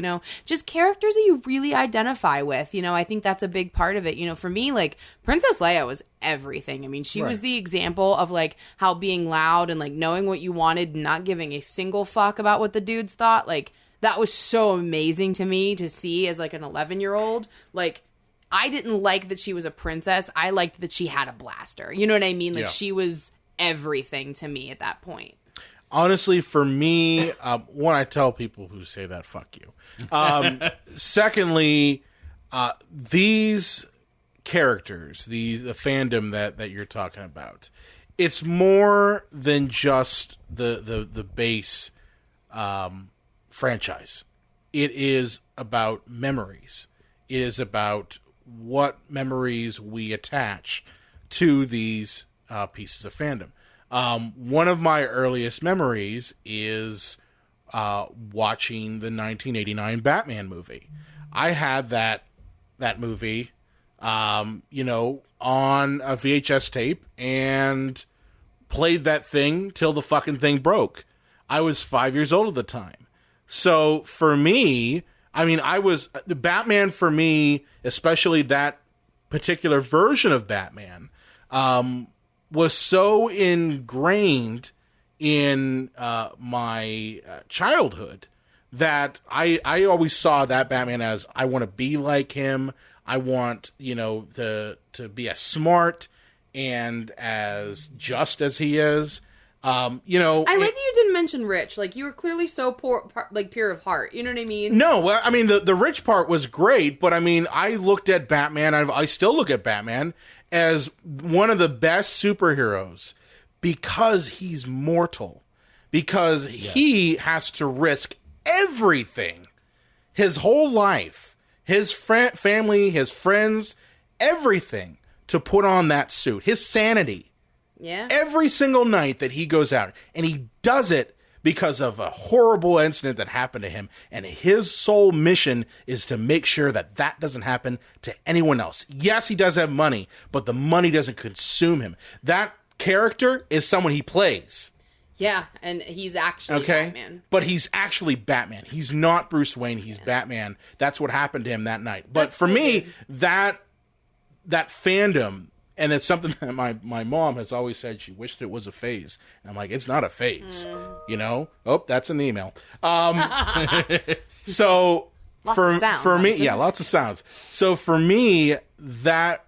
just characters that you really identify with. I think that's a big part of it. For me, like, Princess Leia was everything. I mean, she was the example of, like, how being loud and, like, knowing what you wanted and not giving a single fuck about what the dudes thought, like, that was so amazing to me to see as, like, an 11-year-old. Like, I didn't like that she was a princess. I liked that she had a blaster. You know what I mean? Like, she was everything to me at that point. Honestly, for me, one, I tell people who say that, fuck you. Secondly, these characters, the fandom that you're talking about, it's more than just the base franchise. It is about memories. It is about what memories we attach to these pieces of fandom. One of my earliest memories is watching the 1989 Batman movie. I had that movie, on a VHS tape and played that thing till the fucking thing broke. I was 5 years old at the time. So for me, I mean, the Batman for me, especially that particular version of Batman, was so ingrained in my childhood that I always saw that Batman as, I want to be like him. I want, to be as smart and as just as he is. I like that you didn't mention rich. Like, you were clearly so pure of heart. You know what I mean? No, well, I mean, the rich part was great, but I mean, I looked at Batman, I still look at Batman as one of the best superheroes because he's mortal. Because he has to risk everything. His whole life, his family, his friends, everything to put on that suit. His sanity. Yeah. Every single night that he goes out. And he does it because of a horrible incident that happened to him. And his sole mission is to make sure that that doesn't happen to anyone else. Yes, he does have money, but the money doesn't consume him. That character is someone he plays. Yeah, and he's actually Batman. But he's actually Batman. He's not Bruce Wayne. He's Batman. That's what happened to him that night. But for me, that fandom... And it's something that my mom has always said she wished it was a phase. And I'm like, it's not a phase, Oh, that's an email. So for me, lots of sounds. So for me, that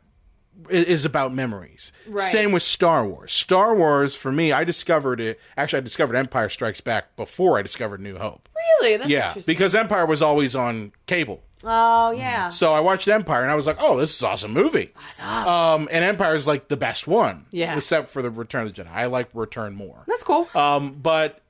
is about memories. Right. Same with Star Wars. Star Wars, for me, I discovered it. Actually, I discovered Empire Strikes Back before I discovered New Hope. Really? That's interesting. Because Empire was always on cable. Oh, yeah. So I watched Empire, and I was like, oh, this is an awesome movie. Awesome. And Empire is, like, the best one. Yeah. Except for the Return of the Jedi. I like Return more. That's cool. But,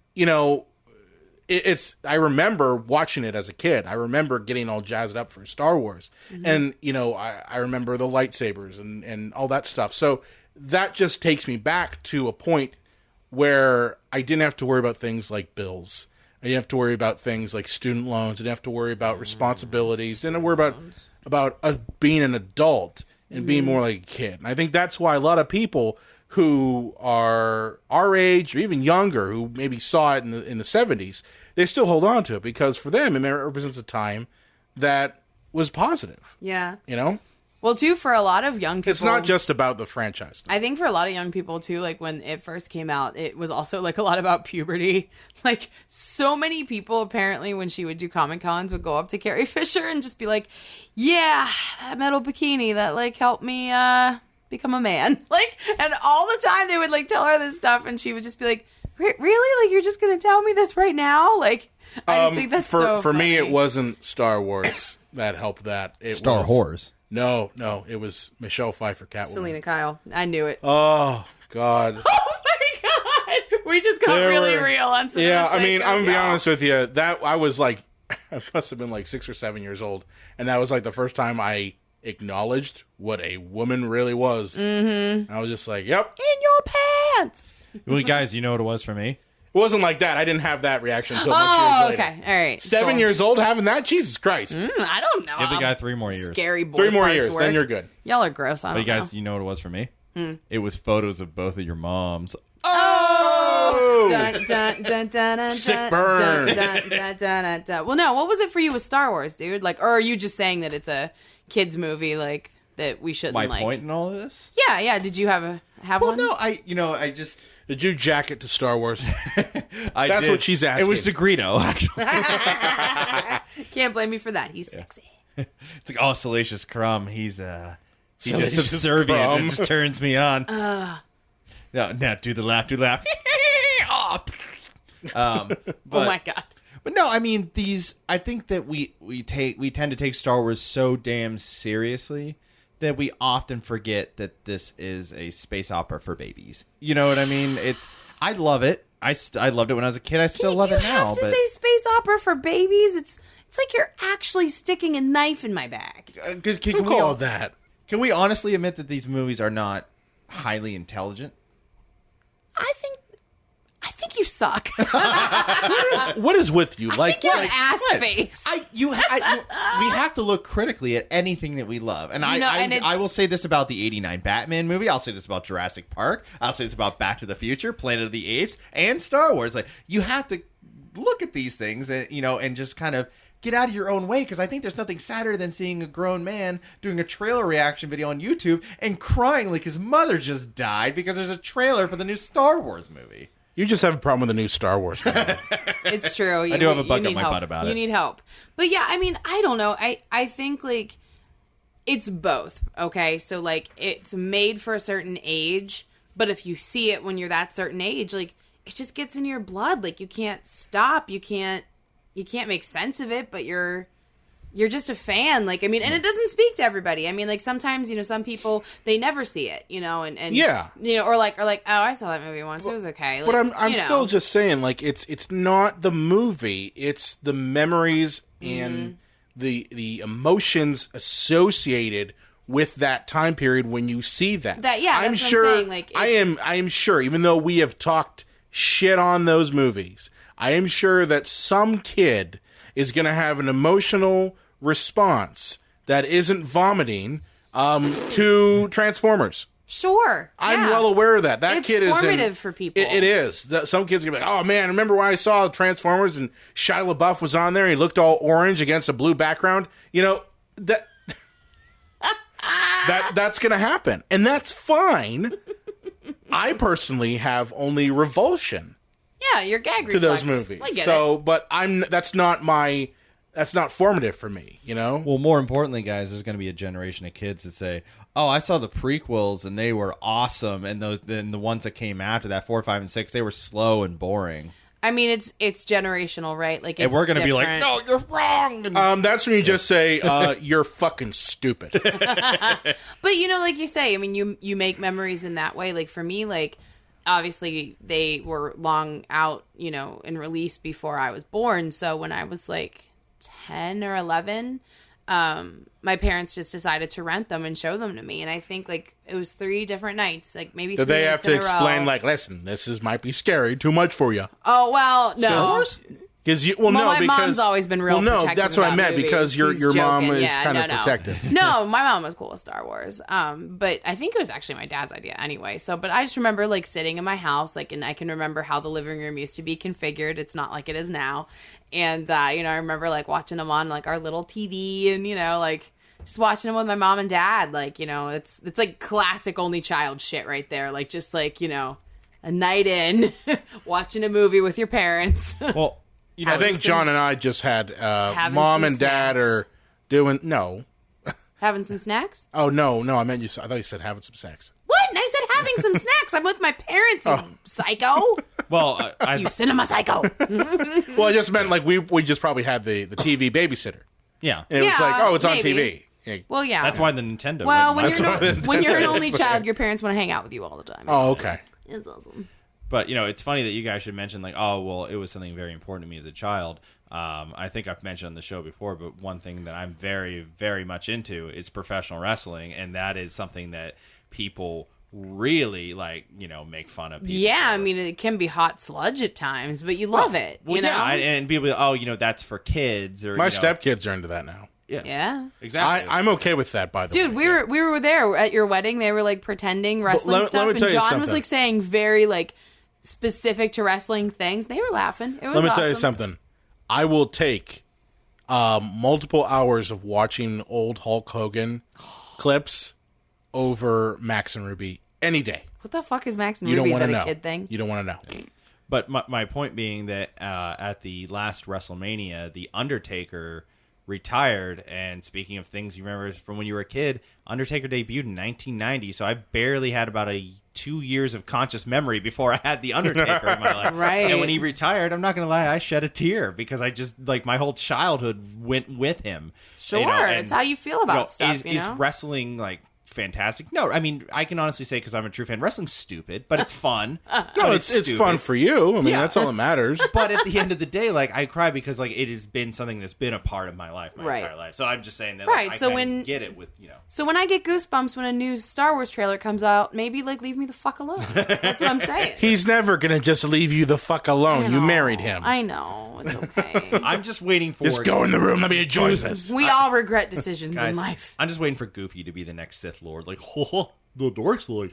I remember watching it as a kid. I remember getting all jazzed up for Star Wars. Mm-hmm. And, I remember the lightsabers and all that stuff. So that just takes me back to a point where I didn't have to worry about things like bills. I didn't have to worry about things like student loans. I didn't have to worry about responsibilities. I didn't worry about being an adult and being more like a kid. And I think that's why a lot of people who are our age or even younger, who maybe saw it in the 70s, they still hold on to it because for them, it represents a time that was positive. Yeah. Well, too, for a lot of young people... It's not just about the franchise. I think for a lot of young people, too, like, when it first came out, it was also, like, a lot about puberty. Like, so many people, apparently, when she would do Comic-Cons, would go up to Carrie Fisher and just be like, yeah, that metal bikini, that, like, helped me become a man. Like, and all the time they would, like, tell her this stuff, and she would just be like, really? Like, you're just going to tell me this right now? Like, I just think that's so For funny. me, it wasn't Star Wars that helped that. It Star was, Wars. No, it was Michelle Pfeiffer, Catwoman. Selena Kyle. I knew it. Oh, God. Oh, my God. We just got really real on some Yeah, of the I mean, psychos, I'm going to be y'all. honest with you. That I was like, I must have been like 6 or 7 years old. And that was like the first time I acknowledged what a woman really was. Mm-hmm. I was just like, yep. In your pants. Well, guys, you know what it was for me? wasn't like that. I didn't have that reaction until much years Oh, later. okay. All right. 7 Cool. years old having that? Jesus Christ. I don't know. Give the guy 3 more years. Scary boy 3 more parts years, work. then you're good. Y'all are gross. I But don't you guys, know. you know what it was for me? It was photos of both of your moms. Oh! Dun, dun, dun, dun, dun, Sick dun, burn. dun, dun, dun, dun, dun, dun. Well, no. What was it for you with Star Wars, dude? Like, or are you just saying that it's a kids movie, like that we shouldn't My like? point in all of this? Yeah. Did you have Well, one? no, I just... Did you jack it to Star Wars? I That's did. what she's asking. It was DeGrito, actually. Can't blame me for that. He's sexy. It's like, oh, Salacious Crumb. He's just Salacious subservient. Crumb. It just turns me on. No, do the laugh. Oh. But, Oh my god. But no, I mean I think that we tend to take Star Wars so damn seriously that we often forget that this is a space opera for babies. You know what I mean? I love it. I loved it when I was a kid. I still love it now. Do you have to but say space opera for babies? It's like you're actually sticking a knife in my bag. Who called that? Can we honestly admit that these movies are not highly intelligent? I think you suck. What is with you? Like, You're an ass face. We have to look critically at anything that we love, and You know, and it's- I will say this about the '89 Batman movie. I'll say this about Jurassic Park. I'll say this about Back to the Future, Planet of the Apes, and Star Wars. Like, you have to look at these things, and and just kind of get out of your own way, because I think there's nothing sadder than seeing a grown man doing a trailer reaction video on YouTube and crying like his mother just died because there's a trailer for the new Star Wars movie. you just have a problem with the new Star Wars movie. It's true. I do have a bug up my butt about it. You need help. But yeah, I mean, I don't know. I think like it's both. Okay, so like it's made for a certain age, but if you see it when you're that certain age, like it just gets in your blood. Like you can't stop. You can't make sense of it, but you're just a fan. Like, I mean, and it doesn't speak to everybody. I mean, like sometimes, some people, they never see it, and Yeah. or like, oh, I saw that movie once. It was okay. Like, But I'm still just saying, like, it's not the movie. It's the memories and the emotions associated with that time period when you see that. That- yeah, I'm that's what I'm sure. saying, like, I am sure. Even though we have talked shit on those movies, I am sure that some kid is going to have an emotional response that isn't vomiting to Transformers. Sure. I'm yeah. well aware of that. That It's kid is formative for people. It is. Some kids are gonna be like, "Oh man, remember when I saw Transformers and Shia LaBeouf was on there? And he looked all orange against a blue background." That that's gonna happen, and that's fine. I personally have only revulsion Yeah, your gag to reflex. those movies. I get So, it. but that's not formative for me. Well, more importantly, guys, there's going to be a generation of kids that say, "Oh, I saw the prequels and they were awesome, and then the ones that came after that, 4, 5, and 6, they were slow and boring." I mean, it's generational, right? Like, And it's we're going to be like, different. "No, you're wrong." And That's when you just say, "You're fucking stupid." But like you say, I mean, you make memories in that way. Like for me, like obviously they were long out, in release before I was born. So when I was like 10 or 11, my parents just decided to rent them and show them to me. And I think like it was 3 different nights, like maybe Did 3 they have nights to in a explain, row. like, listen, might be scary, too much for you? Oh, well, no. Because My mom's always been real protective that's what I about meant, movies. because your He's mom joking. is Yeah, kind of no. protective. No, my mom was cool with Star Wars. But I think it was actually my dad's idea anyway. So, but I just remember like sitting in my house, like, and I can remember how the living room used to be configured. It's not like it is now. And, I remember like watching them on like our little TV and, like just watching them with my mom and dad. Like, it's like classic only child shit right there. Like, just like, a night in watching a movie with your parents. well, I think John and I just had Having mom some and dad snacks. are doing no. Having some snacks? Oh no, I meant you. I thought you said having some sex. What? And I said having some snacks. I'm with my parents, you psycho. well, You cinema psycho. Well, I just meant like we just probably had the TV babysitter, yeah. and it was Yeah, like, oh, it's on maybe. TV. Yeah. Well, yeah. That's why the Nintendo. Well, went when viral. you're, when you're an only child, your parents want to hang out with you all the time. It's Oh, awesome. okay. It's awesome. But, it's funny that you guys should mention, like, oh, well, it was something very important to me as a child. I think I've mentioned on the show before, but one thing that I'm very, very much into is professional wrestling, and that is something that people really like make fun of people. Yeah, I mean it can be hot sludge at times, but you love it. Well, you know, and people, that's for kids or My stepkids are into that now. yeah. exactly. I'm okay with that, by the Dude, way. we were there at your wedding. They were like pretending wrestling let stuff, me and tell you John was something. like saying very like specific to wrestling things. They were laughing. It was Let me awesome. tell you something. I will take multiple hours of watching old Hulk Hogan clips over Max and Ruby any day. What the fuck is Max and You don't Ruby? Is want that to know. a kid thing? You don't want to know. But my point being that at the last WrestleMania, The Undertaker retired. And speaking of things you remember from when you were a kid, Undertaker debuted in 1990. So I barely had about 2 years of conscious memory before I had The Undertaker in my life. Right. And when he retired, I'm not going to lie, I shed a tear because I just, like, my whole childhood went with him. Sure, and, it's how you feel about stuff, Is wrestling, like, fantastic? No, I mean, I can honestly say, because I'm a true fan, wrestling's stupid, but it's fun. No, it's stupid. fun for you. I mean, Yeah. that's all that matters. But at the end of the day, like, I cry because, like, it has been something that's been a part of my life my Right. entire life. So I'm just saying that, Right, like, so I when- get it with, So when I get goosebumps when a new Star Wars trailer comes out, maybe like leave me the fuck alone. That's what I'm saying. He's never going to just leave you the fuck alone. You married him. I know. It's okay. I'm just waiting for... Just go in the room. Let me enjoy this. We all regret decisions Guys, in life. I'm just waiting for Goofy to be the next Sith Lord. Like, the dark side.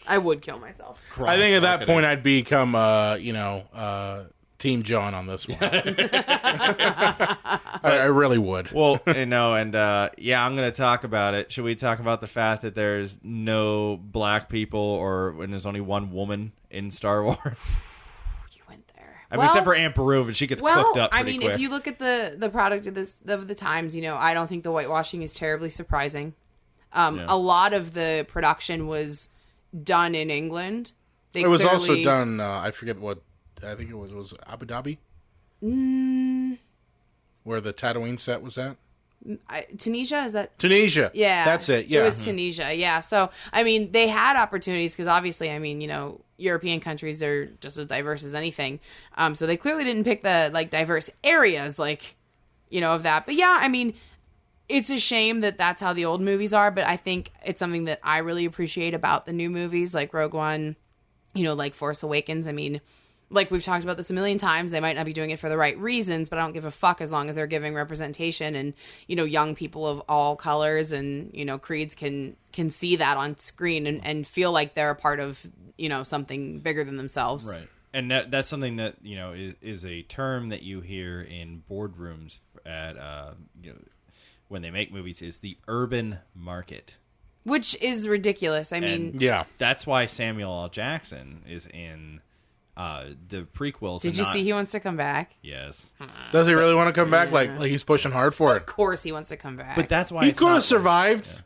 I would kill myself. I think at that point I'd become, Team John on this one. I really would. Well, I'm going to talk about it. Should we talk about the fact that there's no black people or when there's only one woman in Star Wars? You went there. I mean, except for Aunt Beru, and she gets cooked up I pretty mean, quick. if you look at the product of the times, I don't think the whitewashing is terribly surprising. A lot of the production was done in England. It was also done, I forget what, I think it was Abu Dhabi? Where the Tatooine set was at? Tunisia, is that? Tunisia. Yeah. That's it, yeah. It was Tunisia, yeah. So, I mean, they had opportunities because obviously, I mean, European countries are just as diverse as anything. So they clearly didn't pick the, like, diverse areas, like, of that. But yeah, I mean, it's a shame that that's how the old movies are, but I think it's something that I really appreciate about the new movies, like Rogue One, like Force Awakens. I mean, like we've talked about this a million times, they might not be doing it for the right reasons, but I don't give a fuck as long as they're giving representation and, young people of all colors and, creeds can see that on screen and feel like they're a part of, something bigger than themselves. Right. And that's something that, is a term that you hear in boardrooms at, when they make movies, is the urban market. Which is ridiculous. I mean, Yeah. That's why Samuel L. Jackson is in the prequels. did you see he wants to come back? Yes. Does he really want to come back? Like he's pushing hard for Of it. course he wants to come back. But that's why He it's could not have survived.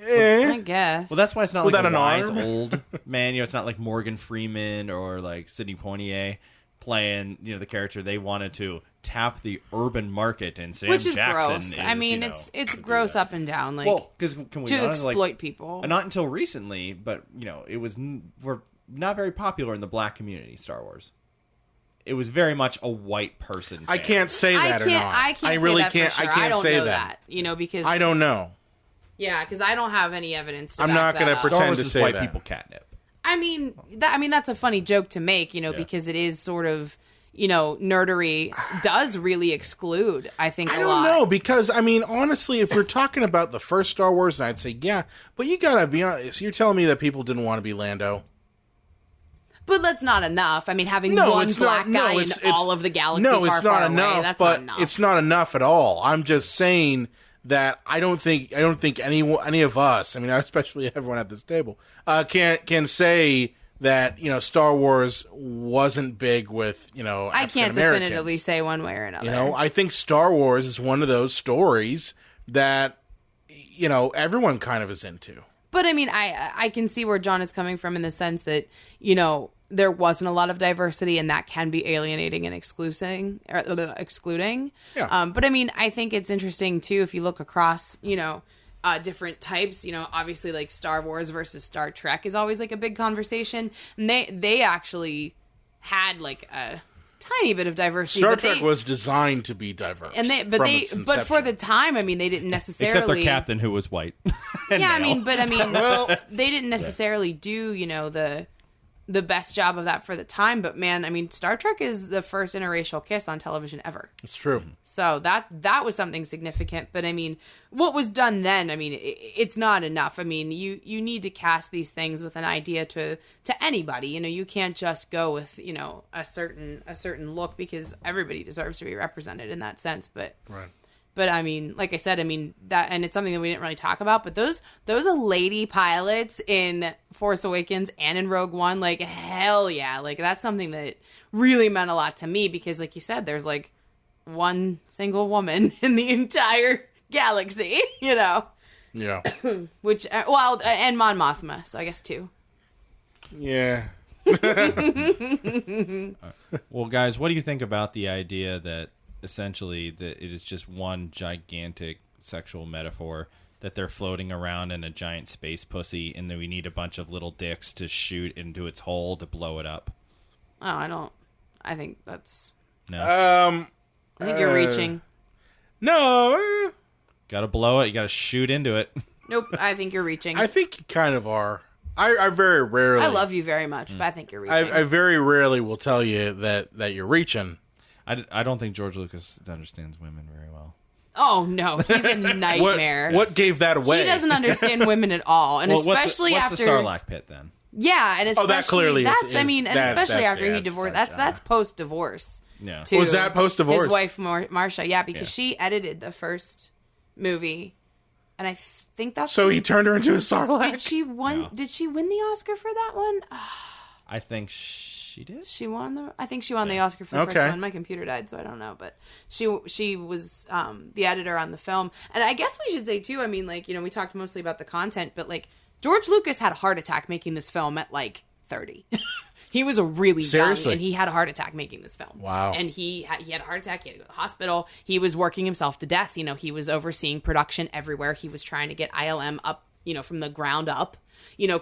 I guess. Well, that's why it's not Without like a an wise arm. old man. It's not like Morgan Freeman or like Sidney Poitier playing, the character. They wanted to tap the urban market, and Sam Which is Jackson gross. is, I mean, it's gross up and down. Like, well, because can we to not, like, exploit people. not until recently, but it was we're not very popular in the black community. Star Wars. It was very much a white person. I fan. can't say that or not. I can't. I really say that can't. For sure. I can't don't say know that. because I don't know. Yeah, because I don't have any evidence. To I'm back not going to pretend Star Wars to is say white that. people catnip. I mean, that's a funny joke to make, because it is sort of, nerdery does really exclude. I think I a don't lot. know because I mean honestly, if we're talking about the first Star Wars, I'd say yeah. But you gotta be honest. You're telling me that people didn't want to be Lando? But that's not enough. I mean, having No, one it's black not. guy No, in it's all of the galaxy no, far, it's not far enough. away, that's but not enough. it's not enough at all. I'm just saying that I don't think any of us, I mean, especially everyone at this table, can say that Star Wars wasn't big with I can't African-Americans. definitively say one way or another. I think Star Wars is one of those stories that everyone kind of is into. But I mean, I can see where John is coming from in the sense that, there wasn't a lot of diversity and that can be alienating and excluding. Yeah. But I mean, I think it's interesting too, if you look across, different types, obviously like Star Wars versus Star Trek is always like a big conversation. And they actually had like tiny bit of diversity. Star but Trek was designed to be diverse, and but for the time, I mean, they didn't necessarily. Except their captain, who was white. Yeah, they didn't necessarily do the best job of that for the time. But man, I mean, Star Trek is the first interracial kiss on television ever. It's true. So that was something significant. But I mean, what was done then, I mean, it's not enough. I mean, you need to cast these things with an idea to anybody. You can't just go with, a certain look, because everybody deserves to be represented in that sense. But Right. But I mean, like I said, I mean that, and it's something that we didn't really talk about. But those lady pilots in Force Awakens and in Rogue One, like hell yeah, like that's something that really meant a lot to me, because, like you said, there's like one single woman in the entire galaxy, Yeah. which and Mon Mothma, so I guess two. Yeah. Well, guys, what do you think about the idea that essentially that it is just one gigantic sexual metaphor, that they're floating around in a giant space pussy, and then we need a bunch of little dicks to shoot into its hole to blow it up? Oh, I think that's. No. I think you're reaching. No. Gotta blow it. You gotta shoot into it. Nope. I think you're reaching. I think you kind of are. I very rarely. I love you very much, but I think you're reaching. I very rarely will tell you that you're reaching. I don't think George Lucas understands women very well. Oh no, he's a nightmare. What gave that away? He doesn't understand women at all, and especially what's after the Sarlacc pit then. Yeah, and especially that clearly that's I mean, and especially after he divorced. fresh, That's post divorce. Yeah. Was that post-divorce? His wife Marsha, yeah, because she edited the first movie, and I think that's So he turned her into a Sarlacc. Did she win? No. Did she win the Oscar for that one? I think she did. She won the. I think she won the Oscar for the first one. My computer died, so I don't know. But she was the editor on the film, and I guess we should say too. I mean, like, we talked mostly about the content, but like George Lucas had a heart attack making this film at like 30. He was a really young, and he had a heart attack making this film. Wow. And he had a heart attack. He had to go to the hospital. He was working himself to death. He was overseeing production everywhere. He was trying to get ILM up, from the ground up,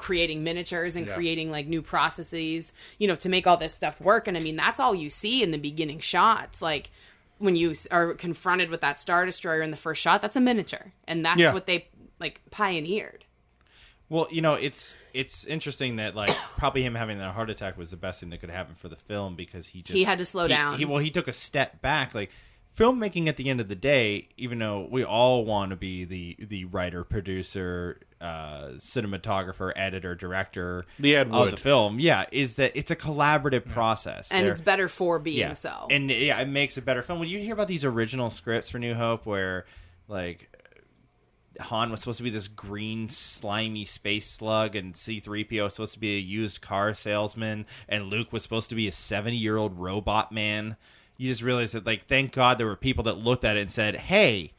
creating miniatures and creating like new processes, to make all this stuff work. And I mean, that's all you see in the beginning shots. Like when you are confronted with that Star Destroyer in the first shot, that's a miniature. And that's what they like pioneered. Well, it's interesting that like probably him having that heart attack was the best thing that could happen for the film, because he had to slow down. He took a step back. Like filmmaking at the end of the day, even though we all want to be the writer, producer, cinematographer, editor, director of the film, is that it's a collaborative process, and it's better for being so. And it makes a better film. When you hear about these original scripts for New Hope, where like Han was supposed to be this green, slimy space slug, and C-3PO was supposed to be a used car salesman, and Luke was supposed to be a 70-year-old robot man. You just realize that, like, thank God there were people that looked at it and said, hey,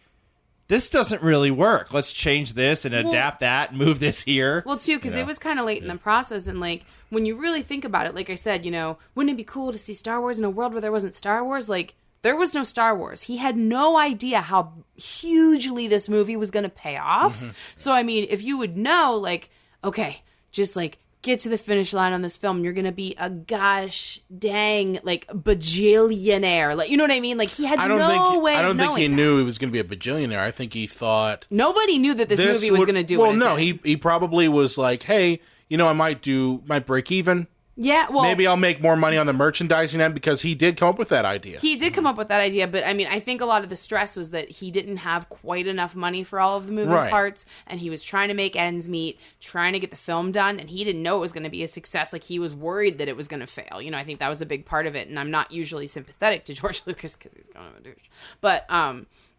this doesn't really work. Let's change this and adapt that and move this here. Well, too, because it was kind of late in the process. And, like, when you really think about it, like I said, wouldn't it be cool to see Star Wars in a world where there wasn't Star Wars? Like, there was no Star Wars. He had no idea how hugely this movie was going to pay off. Mm-hmm. So, I mean, if you would know, like, okay, just, like, get to the finish line on this film, you're going to be a gosh dang, like, bajillionaire. Like, you know what I mean? Like, he had no way of knowing I don't think he knew he was going to be a bajillionaire. I think he thought... Nobody knew that this movie was going to do what it did. Well, no, he probably was like, hey, I might break even. Yeah, well... Maybe I'll make more money on the merchandising end, because he did come up with that idea. He did come up with that idea, but I mean, I think a lot of the stress was that he didn't have quite enough money for all of the moving parts, and he was trying to make ends meet, trying to get the film done, and he didn't know it was going to be a success. Like, he was worried that it was going to fail. I think that was a big part of it, and I'm not usually sympathetic to George Lucas because he's kind of a douche. But,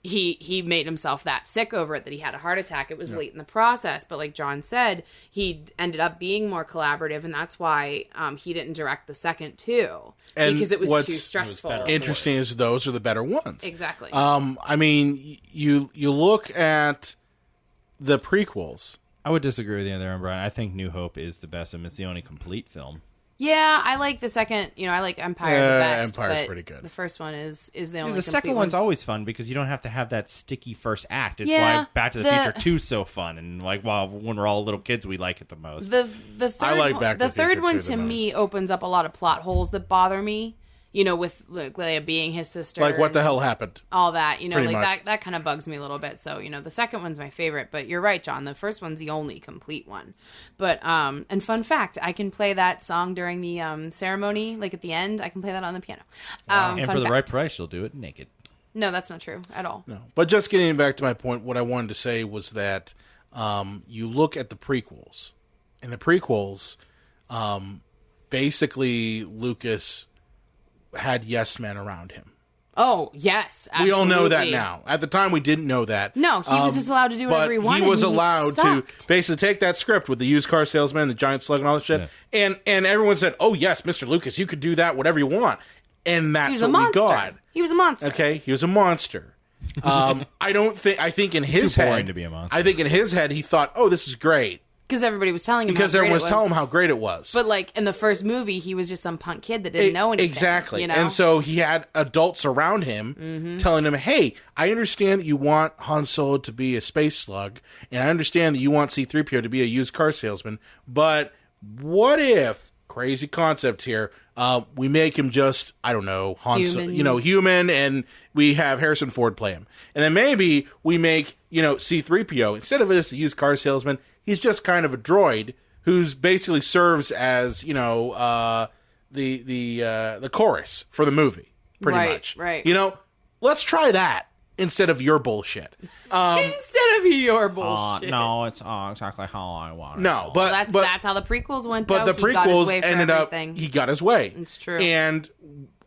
he made himself that sick over it that he had a heart attack. It was late in the process, but like John said, he ended up being more collaborative, and that's why he didn't direct the second two, because it was too stressful. Interesting is those are the better ones. Exactly. I mean, you look at the prequels. I would disagree with you there, Brian. I think New Hope is the best, and it's the only complete film. Yeah, I like the second. I like Empire the best. Empire's pretty good. The first one is the only. The second one's always fun because you don't have to have that sticky first act. It's why Back to the Future 2 is so fun, and like when we're all little kids, we like it the most. The third I like Back to the third Future one 2 to me opens up a lot of plot holes that bother me. with Leia being his sister. Like, what the and hell happened? all that, Pretty like much. that kind of bugs me a little bit. So, the second one's my favorite, but you're right, John. The first one's the only complete one. But, and fun fact, I can play that song during the ceremony, like at the end, I can play that on the piano. And fun for the fact. right price, you'll do it naked. No, that's not true at all. No. But just getting back to my point, what I wanted to say was that you look at the prequels. In the prequels, basically Lucas had yes men around him. Oh, yes, absolutely. We all know that now. At the time, we didn't know that. No, he was just allowed to do whatever he but wanted. He was and allowed to sucked. basically take that script with the used car salesman, the giant slug, and all that shit, and everyone said, "Oh yes, Mr. Lucas, you could do that, whatever you want," and He that's was what a monster. we got. He was a monster. Okay, he was a monster. I think in his too boring head, to be a monster. I think in his head, he thought, "Oh, this is great," Because everybody was telling him because how great everyone was it was. telling him how great it was. But like in the first movie, he was just some punk kid that didn't know anything. Exactly. You know? And so he had adults around him telling him, hey, I understand that you want Han Solo to be a space slug, and I understand that you want C-3PO to be a used car salesman, but what if, crazy concept here, we make him just, I don't know, Han Solo, Human. human, and we have Harrison Ford play him. And then maybe we make, C-3PO, instead of just a used car salesman, he's just kind of a droid who's basically serves as, the chorus for the movie, pretty Right, much. right. Let's try that instead of your bullshit. Instead of your bullshit. No, it's exactly how I want it. No, but That's how the prequels went. but though. the He got his prequels way for ended everything. up he got his way. It's true. And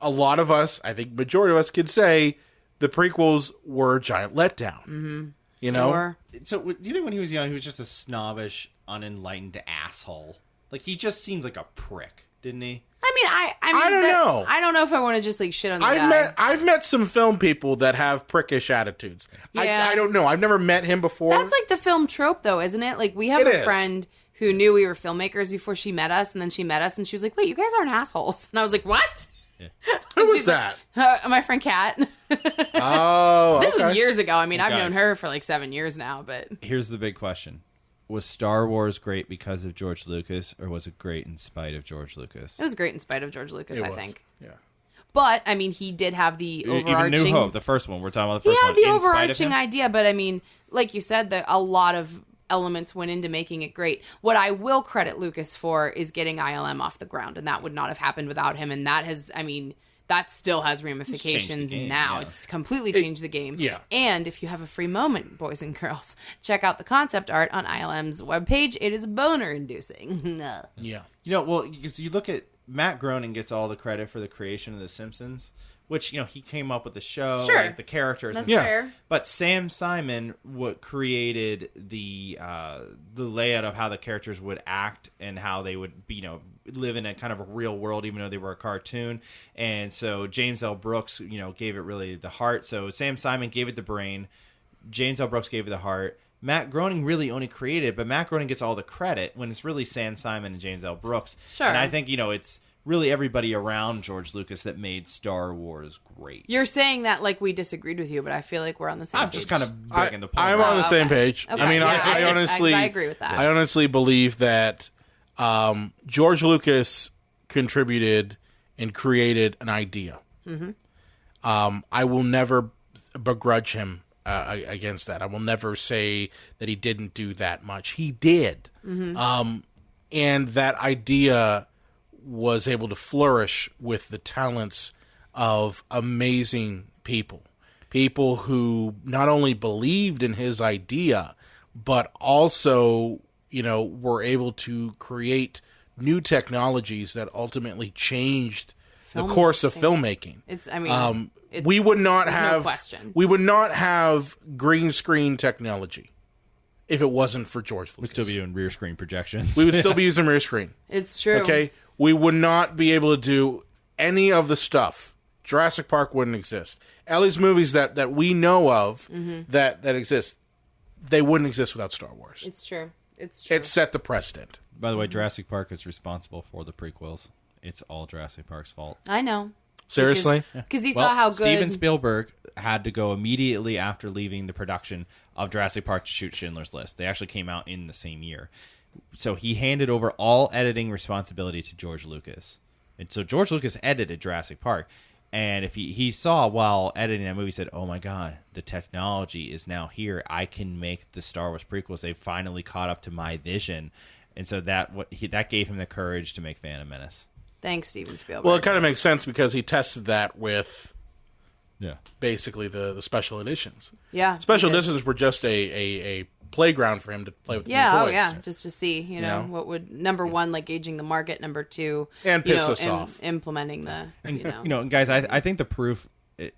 a lot of us, I think majority of us, could say the prequels were a giant letdown. Mm-hmm. Or- So, do you think when he was young, he was just a snobbish, unenlightened asshole? Like, he just seems like a prick, didn't he? I I don't know. I don't know if I want to just shit on the guy. I've met some film people that have prickish attitudes. Yeah. I don't know. I've never met him before. That's like the film trope, though, isn't it? Like we have It a is. friend who knew we were filmmakers before she met us, and then she met us, and she was like, "Wait, you guys aren't assholes?" And I was like, "What?" Who was She's like, that? my friend Kat. Oh, This okay. was years ago. I mean, I've Guys. known her for like 7 years now, but Here's the big question. Was Star Wars great because of George Lucas, or was it great in spite of George Lucas? it was great in spite of George Lucas, It I was. think. Yeah. But I mean, he did have the overarching. Even New Hope, the first one. We're talking about the He first had one. the in spite of overarching him? idea, but I mean, like you said, that a lot of elements went into making it great. What I will credit Lucas for is getting ILM off the ground, and that would not have happened without him. And that has, I mean, that still has ramifications game, now. yeah. It's completely changed the game. yeah. And if you have a free moment, boys and girls, check out the concept art on ILM's webpage. It is boner-inducing. Yeah. Well, because you look at Matt Groening gets all the credit for the creation of The Simpsons, which, he came up with the show, Sure. like the characters. That's and stuff. fair. But Sam Simon created the layout of how the characters would act and how they would be, live in a kind of a real world, even though they were a cartoon. And so James L. Brooks, gave it really the heart. So Sam Simon gave it the brain. James L. Brooks gave it the heart. Matt Groening really only created it, but Matt Groening gets all the credit when it's really Sam Simon and James L. Brooks. Sure. And I think, it's really everybody around George Lucas that made Star Wars great. You're saying that like we disagreed with you, but I feel like we're on the same I'm page. just kind of making the point. I'm on the Oh, same okay. page. Okay, I mean, yeah, I honestly, I agree with that. I honestly believe that George Lucas contributed and created an idea. Mm-hmm. I will never begrudge him against that. I will never say that he didn't do that much. He did, and that idea was able to flourish with the talents of amazing people who not only believed in his idea, but also, were able to create new technologies that ultimately changed the course of filmmaking. It's, I mean, We would not there's no have question. We would not have green screen technology if it wasn't for George Lucas. We'd still be doing rear screen projections. We would still be using rear screen. it's true. Okay, we would not be able to do any of the stuff. Jurassic Park wouldn't exist. Ellie's movies that we know of that exist, they wouldn't exist without Star Wars. It's true. It's true. It set the precedent. By the way, Jurassic Park is responsible for the prequels. It's all Jurassic Park's fault. I know. Seriously? Because he saw how good. Steven Spielberg had to go immediately after leaving the production of Jurassic Park to shoot Schindler's List. They actually came out in the same year. So he handed over all editing responsibility to George Lucas. And so George Lucas edited Jurassic Park. And if he saw while editing that movie, he said, oh my God, the technology is now here. I can make the Star Wars prequels. They finally caught up to my vision. And so that gave him the courage to make Phantom Menace. Thanks, Steven Spielberg. Well, it kind of makes sense because he tested that with Yeah. basically the special editions. Yeah. Special he did. editions were just a playground for him to play with Yeah, new oh toys. yeah, just to see, what would number one, like gauging the market, number two, And piss us off. implementing the, Guys, I think the proof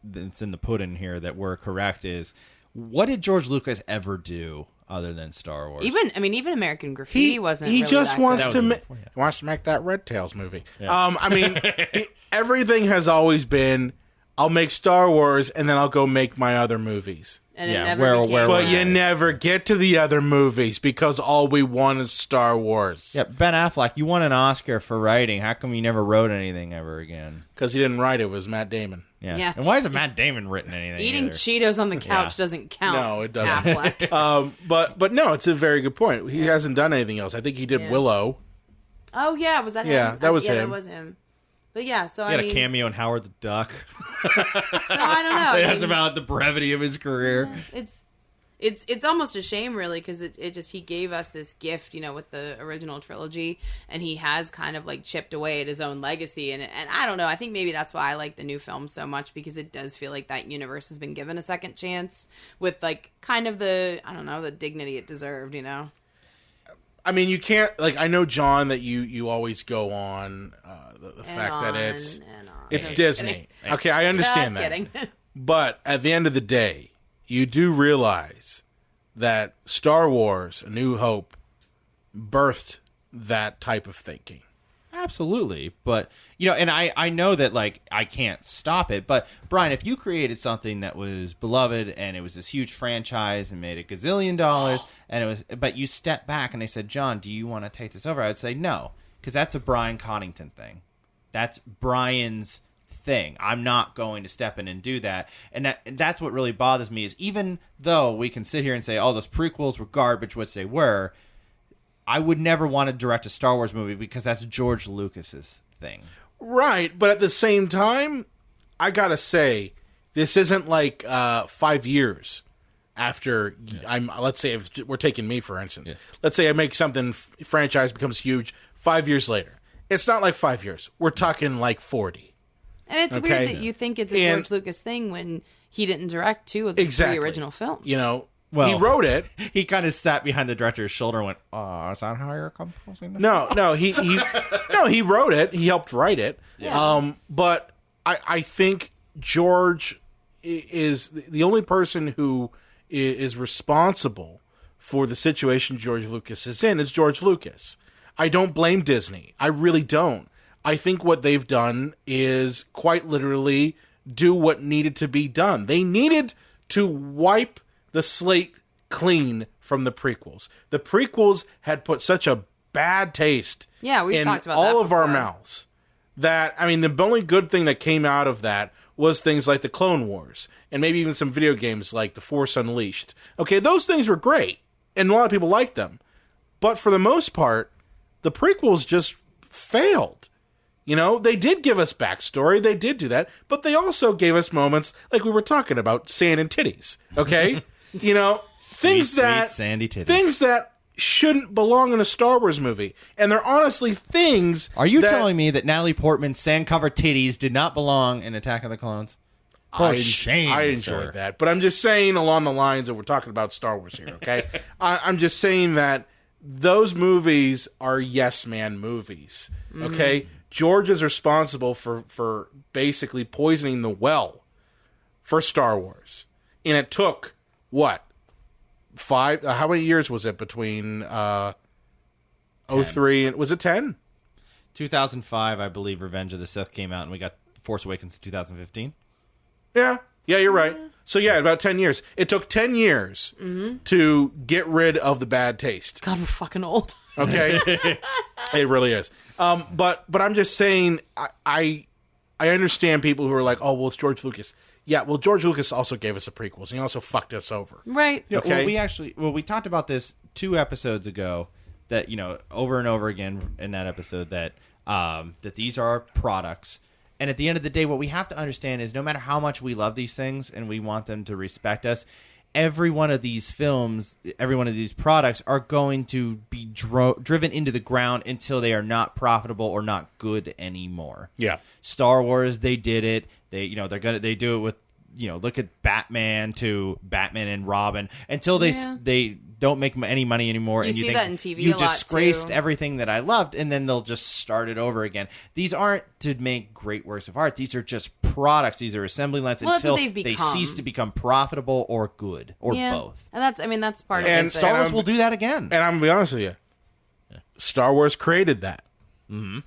that's in the pudding here that we're correct is, what did George Lucas ever do other than Star Wars? even American Graffiti wasn't. He really just that wants good. to was make before, yeah. wants to make that Red Tails movie. I mean, everything has always been, I'll make Star Wars and then I'll go make my other movies. And it Yeah, never where- became where- But that. you never get to the other movies because all we want is Star Wars. Yeah, Ben Affleck, you won an Oscar for writing. How come you never wrote anything ever again? Because he didn't write it. It was Matt Damon. Yeah. And why hasn't Matt Damon written anything? Eating either? Cheetos on the couch doesn't count. No, it doesn't. Affleck. But no, it's a very good point. He hasn't done anything else. I think he did Yeah. Willow. Oh yeah, was that him? Yeah, that was yeah, him. that was him. But yeah, so He had I mean, a cameo in Howard the Duck. so I don't know. I That's mean, about the brevity of his career. It's almost a shame, really, because he gave us this gift, with the original trilogy, and he has kind of like chipped away at his own legacy, and I don't know. I think maybe that's why I like the new film so much, because it does feel like that universe has been given a second chance with like kind of the dignity it deserved, I mean, you can't, like, I know, John, that you always go on the fact that it's Just Disney. kidding. Okay, I understand Just that. kidding. But at the end of the day, you do realize that Star Wars, A New Hope, birthed that type of thinking. Absolutely. But, and I know that, like, I can't stop it. But, Brian, if you created something that was beloved and it was this huge franchise and made $1 gazillion and but you stepped back and they said, John, do you want to take this over? I would say no, because that's a Brian Coddington thing. That's Brian's thing. I'm not going to step in and do that. And that's what really bothers me is, even though we can sit here and say, oh, those prequels were garbage, which they were, I would never want to direct a Star Wars movie because that's George Lucas's thing. Right, but at the same time, I gotta say, this isn't like 5 years after let's say, if we're taking me, for instance. Let's say I make something, franchise becomes huge, 5 years later. It's not like 5 years. We're talking like 40. And it's Okay. weird that you think it's a And- George Lucas thing when he didn't direct two of the three original films. He wrote it. He kind of sat behind the director's shoulder and went, oh, is that how you're composing this? No, he wrote it. He helped write it. Yeah. But I think George is the only person who is responsible for the situation George Lucas is in is George Lucas. I don't blame Disney. I really don't. I think what they've done is quite literally do what needed to be done. They needed to wipe the slate clean from the prequels. The prequels had put such a bad taste Yeah, we've in talked about all that of our before. mouths that, I mean, the only good thing that came out of that was things like the Clone Wars and maybe even some video games like The Force Unleashed. Okay, those things were great and a lot of people liked them. But for the most part, the prequels just failed. They did give us backstory. They did do that. But they also gave us moments like we were talking about, sand and titties. Okay? Things that sweet sandy titties. Things that shouldn't belong in a Star Wars movie. And they're honestly things. Are you that telling me that Natalie Portman's sand-covered titties did not belong in Attack of the Clones? For shame, I enjoyed sir. that. But I'm just saying along the lines that we're talking about Star Wars here, okay? I'm just saying that those movies are yes man movies. Okay? George is responsible for basically poisoning the well for Star Wars. And it took what? 5 how many years was it between 03 and was it 10? 2005, I believe, Revenge of the Sith came out, and we got Force Awakens in 2015. Yeah, you're right. So yeah, about 10 years. It took 10 years to get rid of the bad taste. God, we're fucking old. Okay, it really is. But I'm just saying, I understand people who are like, oh well, it's George Lucas. Yeah, well, George Lucas also gave us the prequels. And he also fucked us over. Right. Yeah, Okay. we talked about this 2 episodes ago. That over and over again in that episode that that these are products. And at the end of the day, what we have to understand is no matter how much we love these things and we want them to respect us, every one of these films, every one of these products are going to be driven into the ground until they are not profitable or not good anymore. Yeah. Star Wars, they did it. They do it with, look at Batman and Robin until they don't make any money anymore. You and see think, that in TV you a lot, disgraced too. everything that I loved, and then they'll just start it over again. These aren't to make great works of art. These are just products. These are assembly lines Well, that's what until they've they become. cease to become profitable or good or both. And that's part of And it. Star but- Wars will do that again. And I'm going to be honest with you. Star Wars created that. Mm-hmm.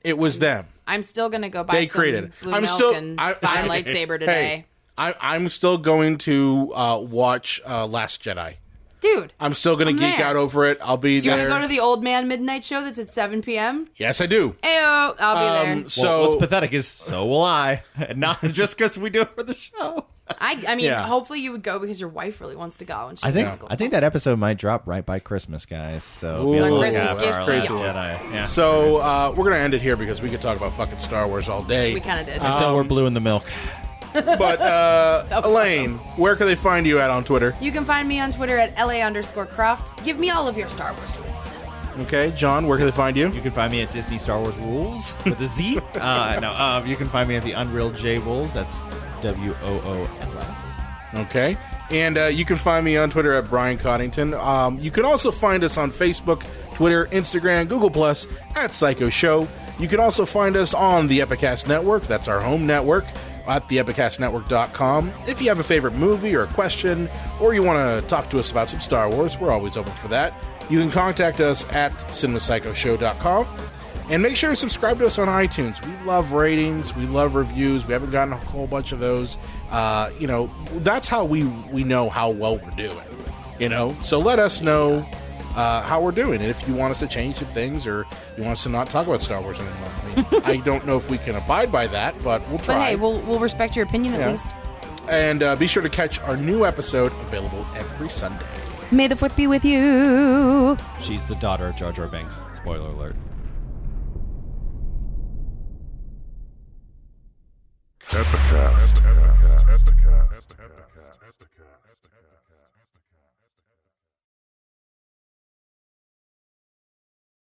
It was them. I'm still going to go buy They some created it. blue I'm milk still- and I- buy a I'm- lightsaber today. Hey, I'm still going to watch Last Jedi. Dude. I'm still going to geek there. out over it. I'll be Do you there. want to go to the Old Man Midnight Show that's at 7 p.m.? Yes, I do. Ayo, I'll be there. So What's pathetic is so will I. Not just because we do it for the show. I mean, Yeah. hopefully you would go because your wife really wants to go. And she I think doesn't go. I think that episode might drop right by Christmas, guys. So be Ooh. on the Christmas lookout for gift our to Last y'all. Jedi. Yeah. So we're gonna end it here because we could talk about fucking Star Wars all day. We kind of did. Until we're blue in the milk. But was Elaine, where can they find you at on Twitter? You can find me on Twitter at LA_Croft. Give me all of your Star Wars tweets. Okay, John, where can they find you? You can find me at Disney Star Wars Rules with a Z. You can find me at the Unreal J Wolves. That's WOOLS. Okay. And you can find me on Twitter at Brian Coddington. You can also find us on Facebook, Twitter, Instagram, Google Plus at Psycho Show. You can also find us on the Epicast Network. That's our home network at theepicastnetwork.com. If you have a favorite movie or a question, or you want to talk to us about some Star Wars, we're always open for that. You can contact us at cinemapsychoshow.com. And make sure to subscribe to us on iTunes. We love ratings. We love reviews. We haven't gotten a whole bunch of those. That's how we know how well we're doing. So let us know how we're doing. And if you want us to change some things or you want us to not talk about Star Wars anymore. I mean, I don't know if we can abide by that, but we'll try. But hey, we'll respect your opinion at least. And be sure to catch our new episode available every Sunday. May the 4th be with you. She's the daughter of Jar Jar Binks. Spoiler alert. Epicast.